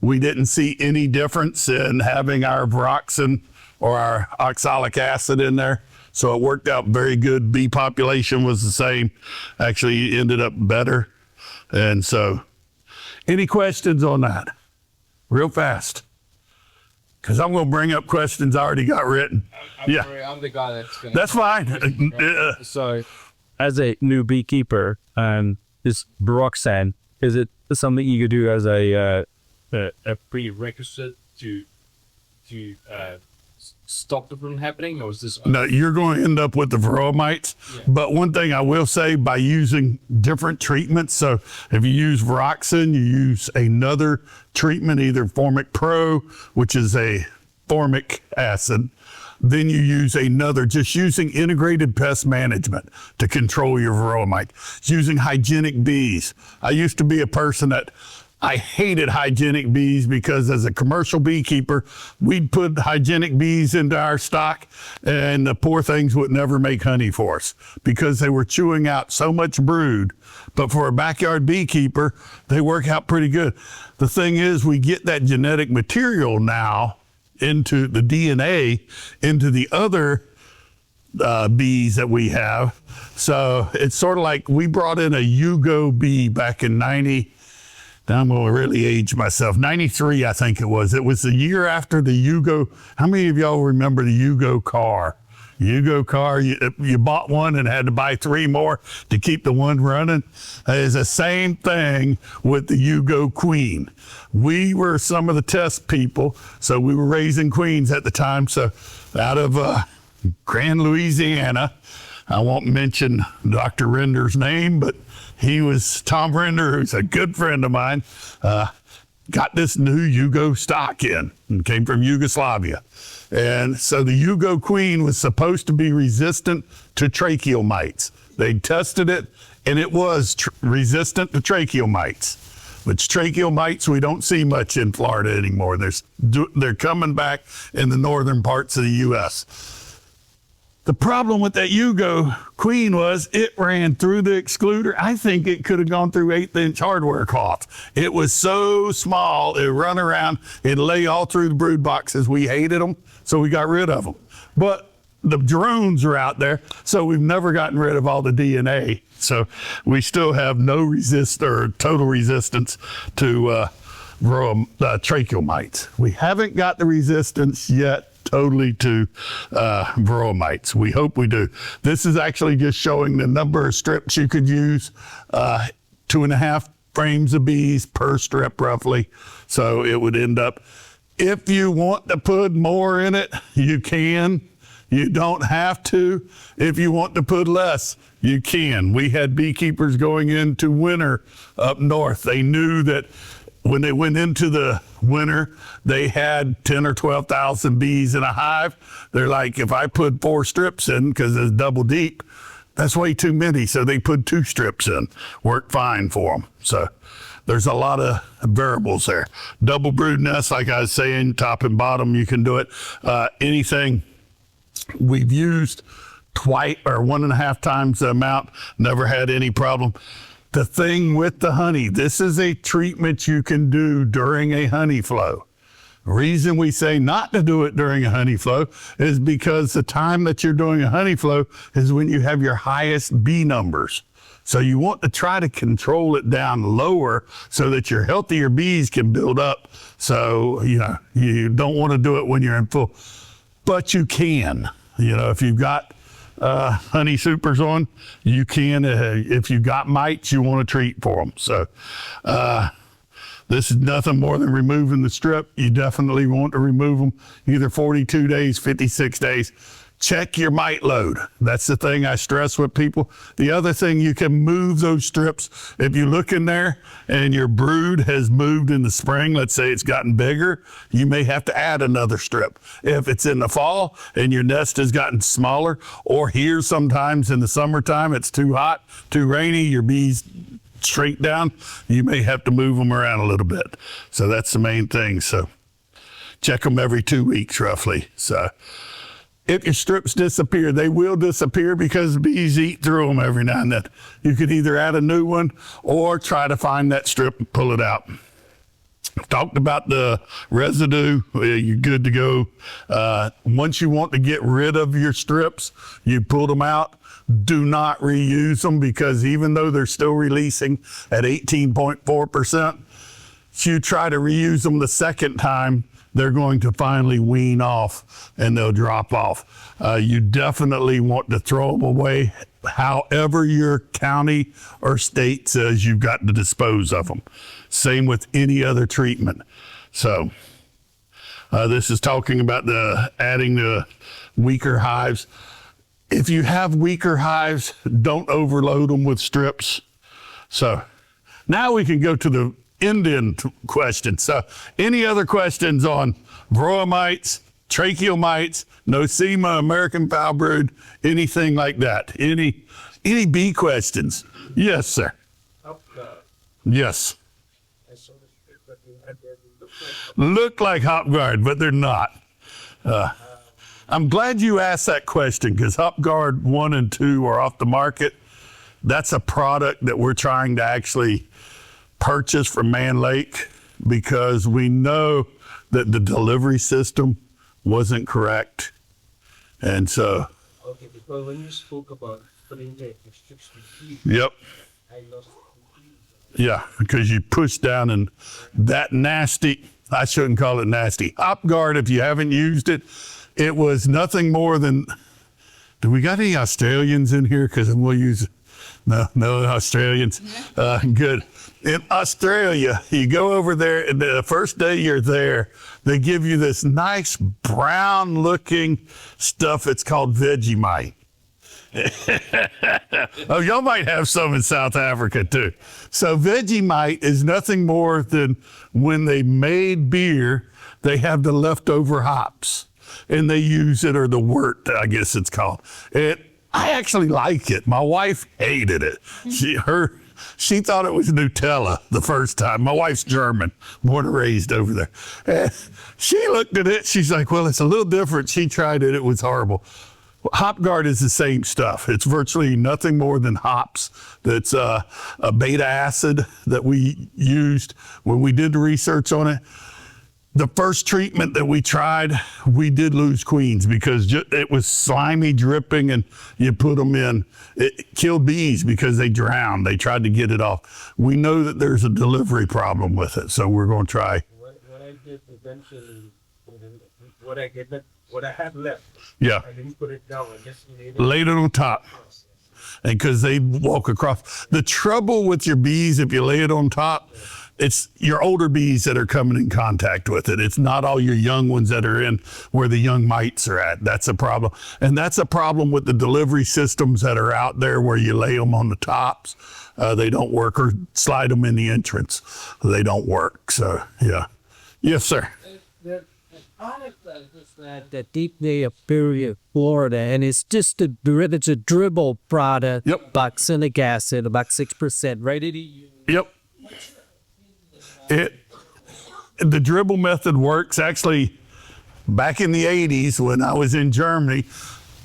[SPEAKER 5] we didn't see any difference in having our viroxin or our oxalic acid in there. So it worked out very good. Bee population was the same. Actually, it ended up better. And so, any questions on that? Real fast. Because I'm going to bring up questions I already got written. Yeah.
[SPEAKER 8] Sorry, I'm the guy that's going
[SPEAKER 5] That's fine.
[SPEAKER 8] So,
[SPEAKER 7] As a new beekeeper, this viroxan, is it something you could do as a
[SPEAKER 8] prerequisite to stop it from happening, or is this?
[SPEAKER 5] No, you're going to end up with the varroa mites.
[SPEAKER 8] Yeah.
[SPEAKER 5] But one thing I will say, by using different treatments, so if you use viroxin, you use another treatment, either Formic Pro, which is a formic acid, then you use another, just using integrated pest management to control your varroa mite. Using hygienic bees. I used to be a person that I hated hygienic bees because as a commercial beekeeper, we'd put hygienic bees into our stock and the poor things would never make honey for us because they were chewing out so much brood. But for a backyard beekeeper, they work out pretty good. The thing is, we get that genetic material now into the DNA, into the other bees that we have. So it's sort of like we brought in a Yugo bee back in 90. Now I'm going to really age myself. 93, I think it was. It was the year after the Yugo. How many of y'all remember the Yugo car? Yugo car, you bought one and had to buy 3 more to keep the one running. It's the same thing with the Yugo queen. We were some of the test people, so we were raising queens at the time. So out of Grand Louisiana, I won't mention Dr. Render's name, but he was Tom Render, who's a good friend of mine, got this new Yugo stock in and came from Yugoslavia. And so the Yugo queen was supposed to be resistant to tracheal mites. They tested it and it was resistant to tracheal mites, which tracheal mites we don't see much in Florida anymore. They're coming back in the northern parts of the U.S. The problem with that Yugo queen was it ran through the excluder. I think it could have gone through 1/8-inch hardware cloth. It was so small, it run around, it lay all through the brood boxes. We hated them, so we got rid of them. But the drones are out there, so we've never gotten rid of all the DNA. So we still have no total resistance to tracheal mites. We haven't got the resistance yet totally to varroa mites. We hope we do. This is actually just showing the number of strips you could use, 2.5 frames of bees per strip roughly. So it would end up, if you want to put more in it, you can. You don't have to. If you want to put less, you can. We had beekeepers going into winter up north. They knew that when they went into the winter, they had 10 or 12,000 bees in a hive. They're like, if I put 4 strips in, because it's double deep, that's way too many. So they put 2 strips in. Worked fine for them. So there's a lot of variables there. Double brood nest, like I was saying, top and bottom, you can do it. Anything we've used twice or 1.5 times the amount, never had any problem. The thing with the honey, this is a treatment you can do during a honey flow. The reason we say not to do it during a honey flow is because the time that you're doing a honey flow is when you have your highest bee numbers. So you want to try to control it down lower so that your healthier bees can build up. So, you don't want to do it when you're in full, but you can. If you've got honey supers on, you can. If you got mites, you want to treat for them. So this is nothing more than removing the strip. You definitely want to remove them either 42 days, 56 days. check your mite load. That's the thing I stress with people. The other thing, you can move those strips. If you look in there and your brood has moved in the spring, let's say it's gotten bigger, you may have to add another strip. If it's in the fall and your nest has gotten smaller, or here sometimes in the summertime, it's too hot, too rainy, your bees shrink down, you may have to move them around a little bit. So that's the main thing. So check them every 2 weeks roughly. So if your strips disappear, they will disappear because bees eat through them every now and then. You could either add a new one or try to find that strip and pull it out. Talked about the residue. You're good to go. Once you want to get rid of your strips, you pull them out. Do not reuse them, because even though they're still releasing at 18.4%, if you try to reuse them the second time, they're going to finally wean off and they'll drop off. You definitely want to throw them away however your county or state says you've got to dispose of them. Same with any other treatment. So this is talking about adding the weaker hives. If you have weaker hives, don't overload them with strips. So now we can go to the Indian question. So any other questions on varroa mites, tracheal mites, nosema, American foul brood, anything like that? Any bee questions? Yes, sir. Yes. Look like hop guard, but they're not. I'm glad you asked that question, because Hop Guard 1 and 2 are off the market. That's a product that we're trying to actually purchase from Man Lake, because we know that the delivery system wasn't correct. And so.
[SPEAKER 8] Okay, because when you spoke about putting the restriction,
[SPEAKER 5] Yep.
[SPEAKER 8] I lost.
[SPEAKER 5] Yeah, because you push down, and that nasty, I shouldn't call it nasty. Hop Guard, if you haven't used it, it was nothing more than, do we got any Australians in here? Because we'll use, no Australians. Good. In Australia, you go over there, and the first day you're there, they give you this nice brown looking stuff. It's called Vegemite. Oh, y'all might have some in South Africa too. So Vegemite is nothing more than when they made beer, they have the leftover hops and they use it, or the wort, I guess it's called. I actually like it. My wife hated it. She thought it was Nutella the first time. My wife's German, born and raised over there. And she looked at it. She's like, well, it's a little different. She tried it. It was horrible. Hop Guard is the same stuff. It's virtually nothing more than hops. That's a beta acid that we used when we did the research on it. The first treatment that we tried, we did lose queens because it was slimy, dripping, and you put them in. It killed bees because they drowned. They tried to get it off. We know that there's a delivery problem with it, so we're going to try.
[SPEAKER 8] What I did eventually, what I had left,
[SPEAKER 5] Yeah.
[SPEAKER 8] I didn't put it down. I just
[SPEAKER 5] Laid it on top. And because they walk across. The trouble with your bees, if you lay it on top, it's your older bees that are coming in contact with it. It's not all your young ones that are in where the young mites are at. That's a problem. And that's a problem with the delivery systems that are out there where you lay them on the tops. They don't work, or slide them in the entrance. They don't work. So, yeah. Yes, sir.
[SPEAKER 9] The product is that deep layer period Florida, and it's just it's a dribble product.
[SPEAKER 5] Yep.
[SPEAKER 9] Buxenic acid, about 6%, ready to use.
[SPEAKER 5] Yep. The dribble method works. Actually, back in the 80s when I was in Germany,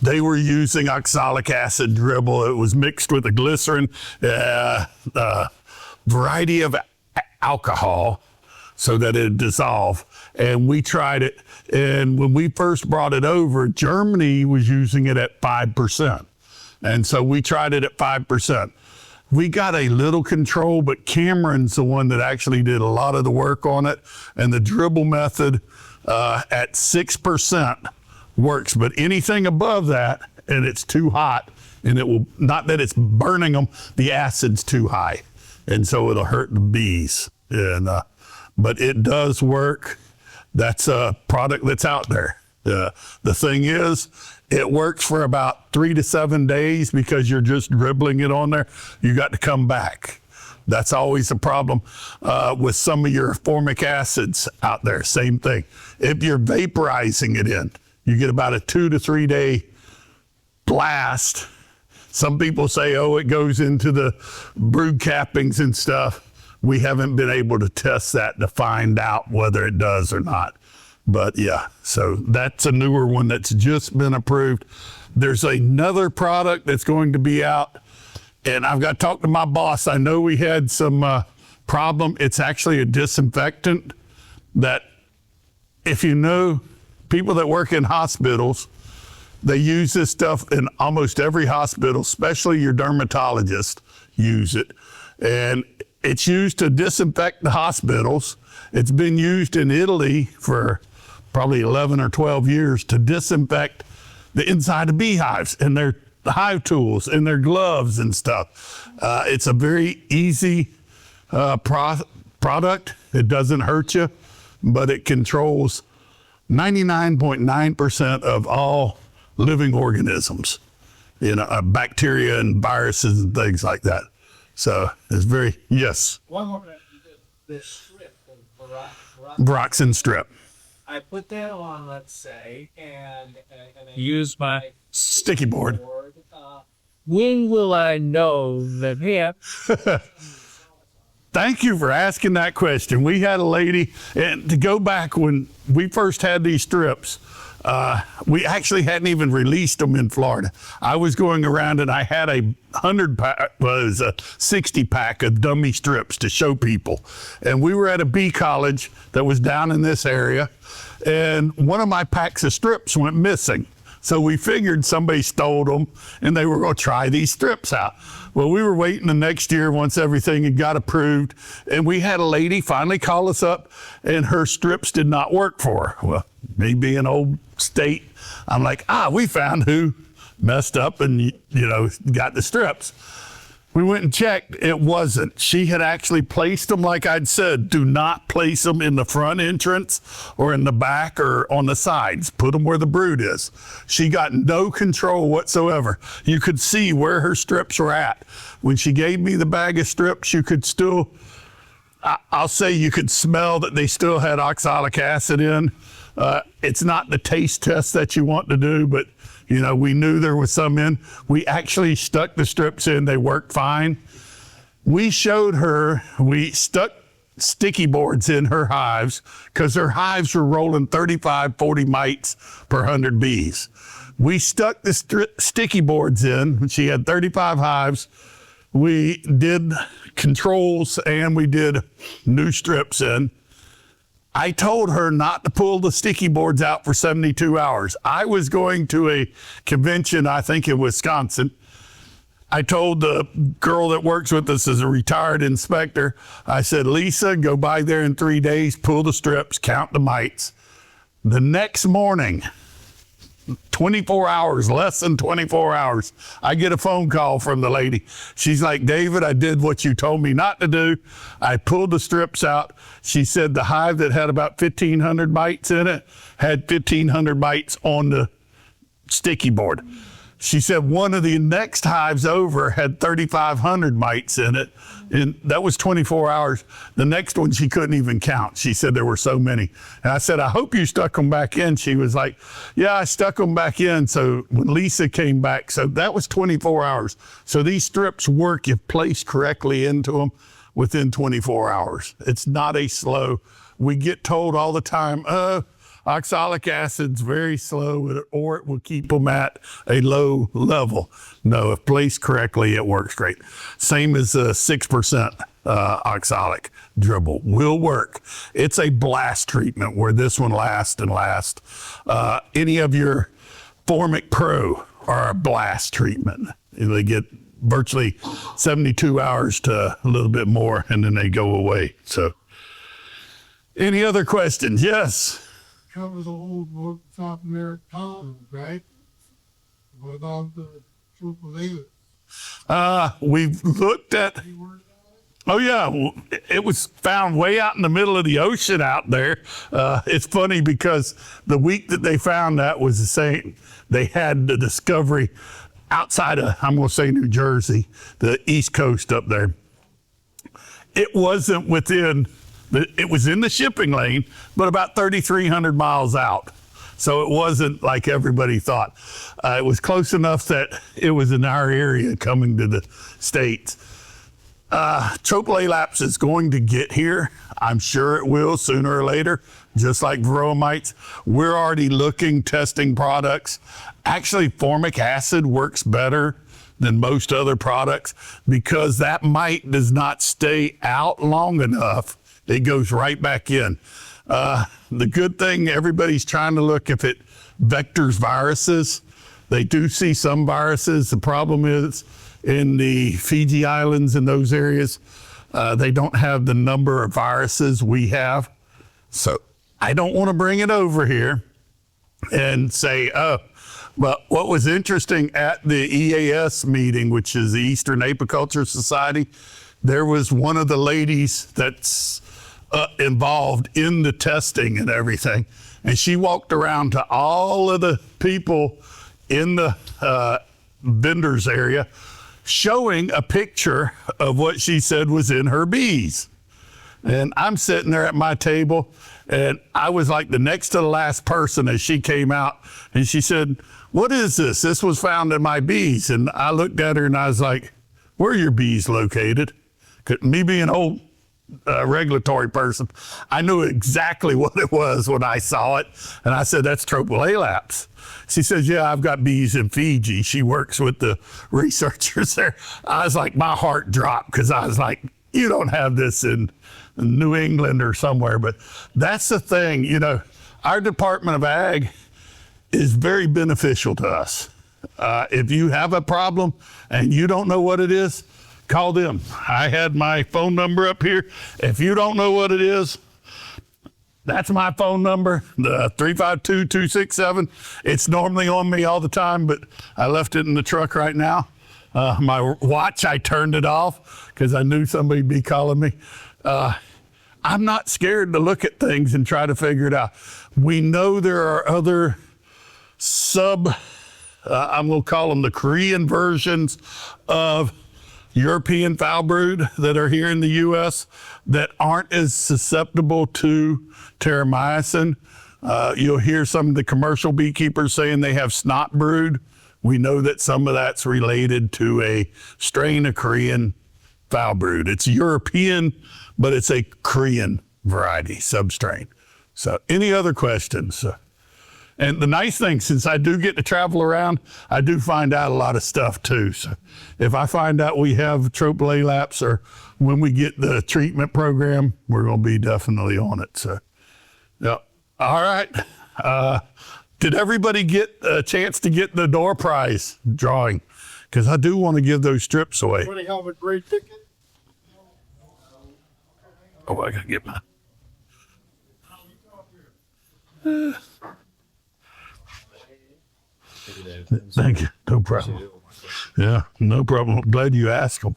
[SPEAKER 5] they were using oxalic acid dribble. It was mixed with a glycerin, variety of alcohol so that it'd dissolve. And we tried it. And when we first brought it over, Germany was using it at 5%. And so we tried it at 5%. We got a little control, but Cameron's the one that actually did a lot of the work on it. And the dribble method at 6% works, but anything above that, and it's too hot, and it will, not that it's burning them, the acid's too high. And so it'll hurt the bees. And, but it does work. That's a product that's out there. The thing is, It works for about 3 to 7 days because you're just dribbling it on there. You got to come back. That's always a problem with some of your formic acids out there. Same thing. If you're vaporizing it in, you get about a 2 to 3 day blast. Some people say, oh, it goes into the brood cappings and stuff. We haven't been able to test that to find out whether it does or not. But yeah, so that's a newer one that's just been approved. There's another product that's going to be out, and I've got to talk to my boss. I know we had some problem. It's actually a disinfectant that, if you know people that work in hospitals, they use this stuff in almost every hospital, especially your dermatologist use it. And it's used to disinfect the hospitals. It's been used in Italy for probably 11 or 12 years to disinfect the inside of beehives and their hive tools and their gloves and stuff. It's a very easy product. It doesn't hurt you, but it controls 99.9% of all living organisms, bacteria and viruses and things like that. So it's very, yes.
[SPEAKER 8] One more thing, the strip,
[SPEAKER 5] Broxin strip.
[SPEAKER 8] I put that on, let's say, and I use my
[SPEAKER 5] Sticky board.
[SPEAKER 9] When will I know that here?
[SPEAKER 5] Thank you for asking that question. We had a lady, and to go back when we first had these strips, we actually hadn't even released them in Florida. I was going around and I had a 60 pack of dummy strips to show people. And we were at a bee college that was down in this area, and one of my packs of strips went missing. So we figured somebody stole them and they were going to try these strips out. Well, we were waiting the next year once everything had got approved, and we had a lady finally call us up and her strips did not work for her. Well, me being old state, I'm like, we found who messed up and, got the strips. We went and checked. It wasn't. She had actually placed them like I'd said. Do not place them in the front entrance or in the back or on the sides. Put them where the brood is. She got no control whatsoever. You could see where her strips were at. When she gave me the bag of strips, you could still, I'll say you could smell that they still had oxalic acid in. It's not the taste test that you want to do, but we knew there was some in. We actually stuck the strips in. They worked fine. We showed her, we stuck sticky boards in her hives because her hives were rolling 35, 40 mites per 100 bees. We stuck the sticky boards in when she had 35 hives. We did controls and we did new strips in. I told her not to pull the sticky boards out for 72 hours. I was going to a convention, I think in Wisconsin. I told the girl that works with us as a retired inspector, I said, Lisa, go by there in 3 days, pull the strips, count the mites. The next morning, 24 hours, less than 24 hours, I get a phone call from the lady. She's like, David, I did what you told me not to do. I pulled the strips out. She said the hive that had about 1,500 mites in it had 1,500 mites on the sticky board. She said one of the next hives over had 3,500 mites in it, and that was 24 hours. The next one she couldn't even count. She said there were so many. And I said, I hope you stuck them back in. She was like, yeah, I stuck them back in. So when Lisa came back, so that was 24 hours. So these strips work if placed correctly into them within 24 hours. It's not a slow. We get told all the time, oxalic acid's very slow, or it will keep them at a low level. No, if placed correctly, it works great. Same as 6% oxalic dribble will work. It's a blast treatment where this one lasts and lasts. Any of your Formic Pro are a blast treatment. They get virtually 72 hours to a little bit more, and then they go away. So, any other questions? Yes.
[SPEAKER 6] Covers the whole North South American continent, right? Without the triple A.
[SPEAKER 5] We've looked at, Oh yeah, it was found way out in the middle of the ocean out there. It's funny because the week that they found that was the same. They had the discovery outside of, I'm going to say New Jersey, the East Coast up there. It wasn't within, it was in the shipping lane, but about 3,300 miles out. So it wasn't like everybody thought. It was close enough that it was in our area coming to the States. Tropical Laps is going to get here. I'm sure it will sooner or later, just like varroa mites. We're already testing products. Actually, formic acid works better than most other products because that mite does not stay out long enough. It goes right back in. The good thing, everybody's trying to look if it vectors viruses. They do see some viruses. The problem is, in the Fiji Islands and those areas, they don't have the number of viruses we have. So I don't want to bring it over here and say, oh, but what was interesting at the EAS meeting, which is the Eastern Apiculture Society, there was one of the ladies that's involved in the testing and everything. And she walked around to all of the people in the vendors area showing a picture of what she said was in her bees. And I'm sitting there at my table, and I was like the next to the last person as she came out, and she said, "What is this? This was found in my bees." And I looked at her and I was like, "Where are your bees located?" 'Cause me being an old regulatory person, I knew exactly what it was when I saw it. And I said, "That's Tropical Laps." She says, "Yeah, I've got bees in Fiji." She works with the researchers there. I was like, my heart dropped because I was like, you don't have this in New England or somewhere. But that's the thing, you know, our Department of Ag is very beneficial to us. If you have a problem and you don't know what it is, call them. I had my phone number up here. If you don't know what it is, that's my phone number, the 352-267. It's normally on me all the time, but I left it in the truck right now. My watch, I turned it off because I knew somebody'd be calling me. I'm not scared to look at things and try to figure it out. We know there are other I'm going to call them the Korean versions of European foul brood that are here in the U.S. that aren't as susceptible to terramycin. You'll hear some of the commercial beekeepers saying they have snot brood. We know that some of that's related to a strain of Korean foul brood. It's European, but it's a Korean variety, substrain. So any other questions? And the nice thing, since I do get to travel around, I do find out a lot of stuff too. So if I find out we have Tropical Laps or when we get the treatment program, we're going to be definitely on it. So, yeah. All right. Did everybody get a chance to get the door prize drawing? Because I do want to give those strips away.
[SPEAKER 1] Everybody have a great ticket?
[SPEAKER 5] Oh, I got to get mine. Thank you. No problem. Yeah, no problem. Glad you asked them.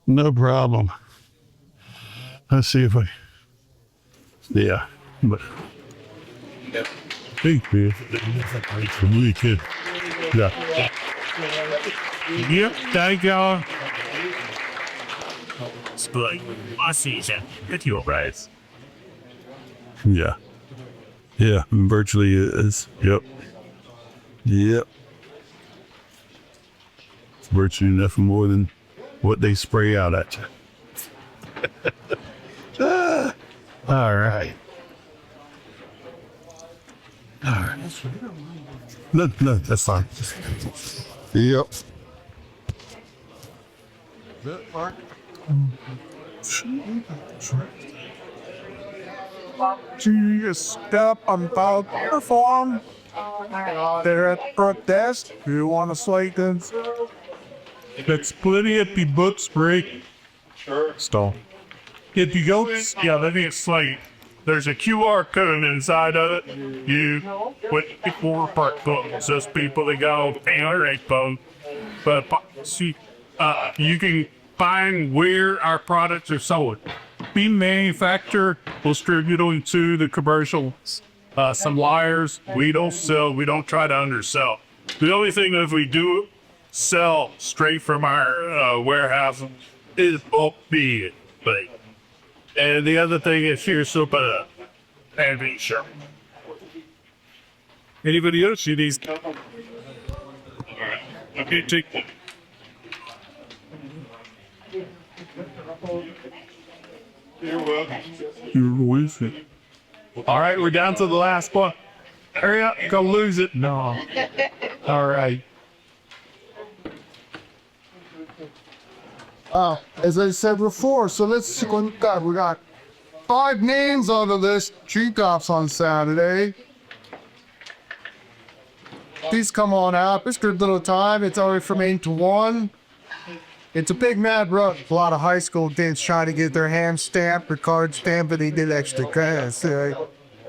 [SPEAKER 5] No problem. Let's see if I. Yeah, but. Thank you. Really good. Yeah.
[SPEAKER 6] Yep, thank y'all.
[SPEAKER 8] Split. I see that. Get your prize.
[SPEAKER 5] Yeah. Yeah, virtually is. Yep. Yep. It's virtually nothing more than what they spray out at you. All right. All right. No, that's fine. Yep.
[SPEAKER 6] Do you step about the form? They're at the front desk. Do you want to slate this? That's plenty at the books break. Stall. If you go, yeah, let me slate. There's a QR code inside of it. You put before part books. Those people that go pay on their phone. But see, you can find where our products are sold. We manufacture, distribute them to the commercial suppliers. We don't sell. We don't try to undersell. The only thing that we do sell straight from our warehouse is bulk bee. And the other thing is here's some and be sure. Anybody else see these? All right. Okay, take them. You're welcome. You're welcome. All right, we're down to the last one. Hurry up, go lose it. No. All right.
[SPEAKER 1] As I said before, so let's see what we got. We got 5 names on the list. Treetops on Saturday. Please come on out. It's good little time. It's only from 8 to 1. It's a big mad rush. A lot of high school kids trying to get their hand stamped or card stamped, but they did extra cash. It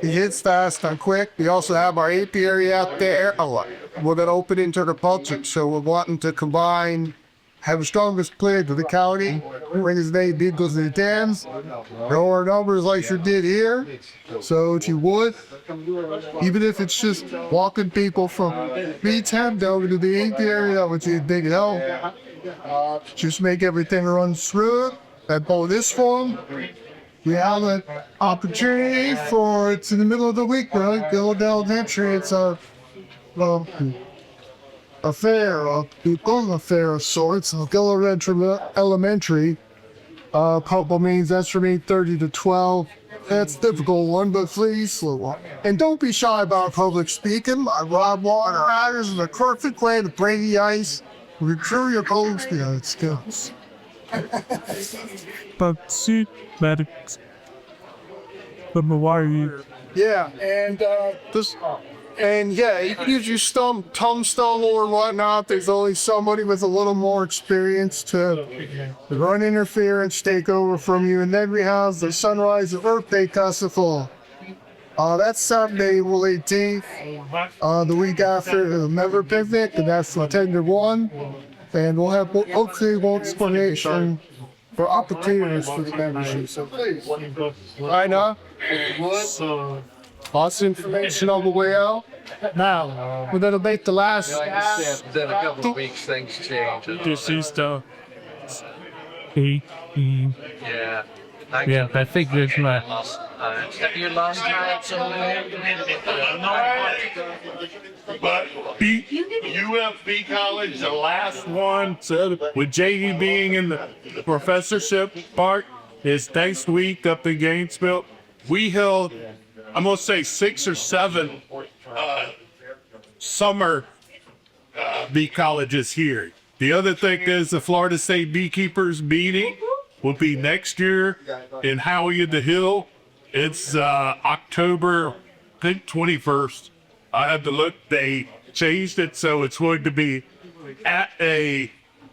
[SPEAKER 1] hits fast and quick. We also have our apiary out there. We're going to open into the public, so we're wanting to combine, have the strongest player to the county, bring his name Beagles and Dams, know our numbers like you did here. So if you would, even if it's just walking people from B10 down to the apiary, that would be a big help. Just make everything run smooth. At this form, we have an opportunity for, it's in the middle of the week, right? Philadelphia Elementary, it's a fair, a fair of sorts. Philadelphia Elementary, couple means that's from 8:30 to 12. That's a difficult one, but please, and don't be shy about public speaking. I rob water riders is a perfect way to break the ice. Recruit your public skills.
[SPEAKER 6] But see, medics. But why are you?
[SPEAKER 1] Yeah, and you can use your tongue stumble or whatnot. There's only somebody with a little more experience to run interference, take over from you. And then we have the Sunrise of Earth Day Festival. That's Sunday, April 18th, the week after the member picnic, and that's from 10 to 1. And we'll have hopefully one explanation for opportunities for the membership. So please, right now, lots of information on the way out. Now, we're gonna make the last.
[SPEAKER 10] Then a couple of weeks, things change.
[SPEAKER 6] This is the.
[SPEAKER 10] Yeah.
[SPEAKER 6] Yeah, I think that's my.
[SPEAKER 10] Your last time,
[SPEAKER 5] But UFB College, the last one, with JV being in the professorship part, is next week up in Gainesville. We held, I'm going to say 6 or 7 summer bee colleges here. The other thing is the Florida State Beekeepers meeting will be next year in Howie in the Hill. It's October, I think 21st. I have to look. They changed it, so it's going to be at a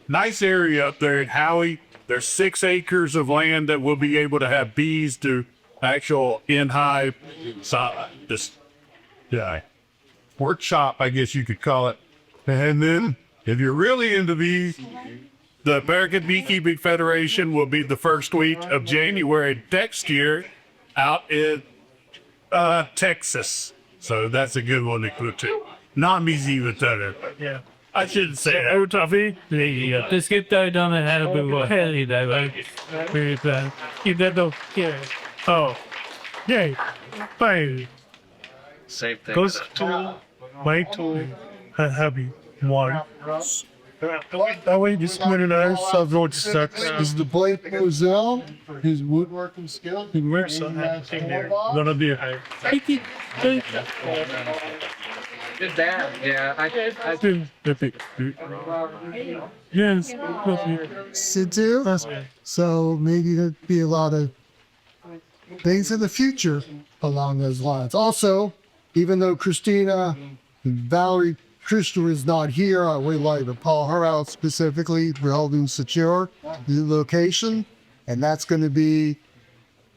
[SPEAKER 5] nice area up there in Howie. There's 6 acres of land that will be able to have bees to actual in-hive, workshop, I guess you could call it. And then, if you're really into bees, the American Beekeeping Federation will be the first week of January next year out in Texas. So that's a good one to go to. Nami's even better.
[SPEAKER 6] Yeah.
[SPEAKER 5] I shouldn't say that.
[SPEAKER 6] Oh, Tuffy.
[SPEAKER 8] Det ska inte döda här på helg där va? Inte då.
[SPEAKER 6] Oh. Yay. Bye.
[SPEAKER 10] same thing.
[SPEAKER 6] Goes to my tool. Heavy. One. That way, just a minute, road sucks.
[SPEAKER 1] Is the Blake Moselle, his woodworking skill?
[SPEAKER 6] He works on that thing there. Gonna be a high.
[SPEAKER 10] Good dad. Yeah, I
[SPEAKER 6] Yes.
[SPEAKER 1] Situ. So maybe there'd be a lot of things in the future along those lines. Also, even though Valerie Krishna is not here, I would like to call her out specifically for helping secure the location. And that's going to be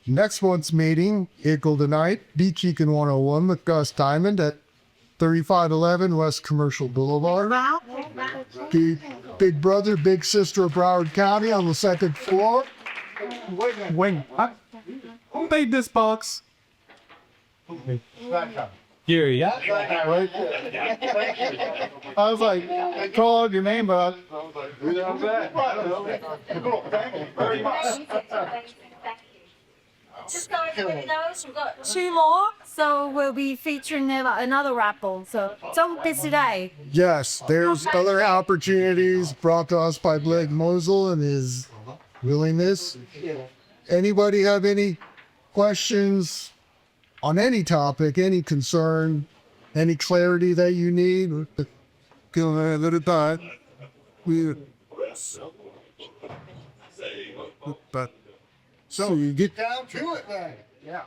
[SPEAKER 1] next month's meeting, April the 9th, Beekeeping 101 with Gus Diamond at 3511 West Commercial Boulevard. big brother, big sister of Broward County on the second floor.
[SPEAKER 6] Wait, who made this box?
[SPEAKER 7] Gary, yeah?
[SPEAKER 1] I was like, call out your name, but
[SPEAKER 4] Just going through those, we've got 2 more, so we'll be featuring another raffle. So don't miss today.
[SPEAKER 1] yes, there's other opportunities brought to us by Blake Mosel and his willingness. Anybody have any questions on any topic, any concern, any clarity that you need?
[SPEAKER 6] Kill a little time. But
[SPEAKER 1] So you get down to it then. Yeah.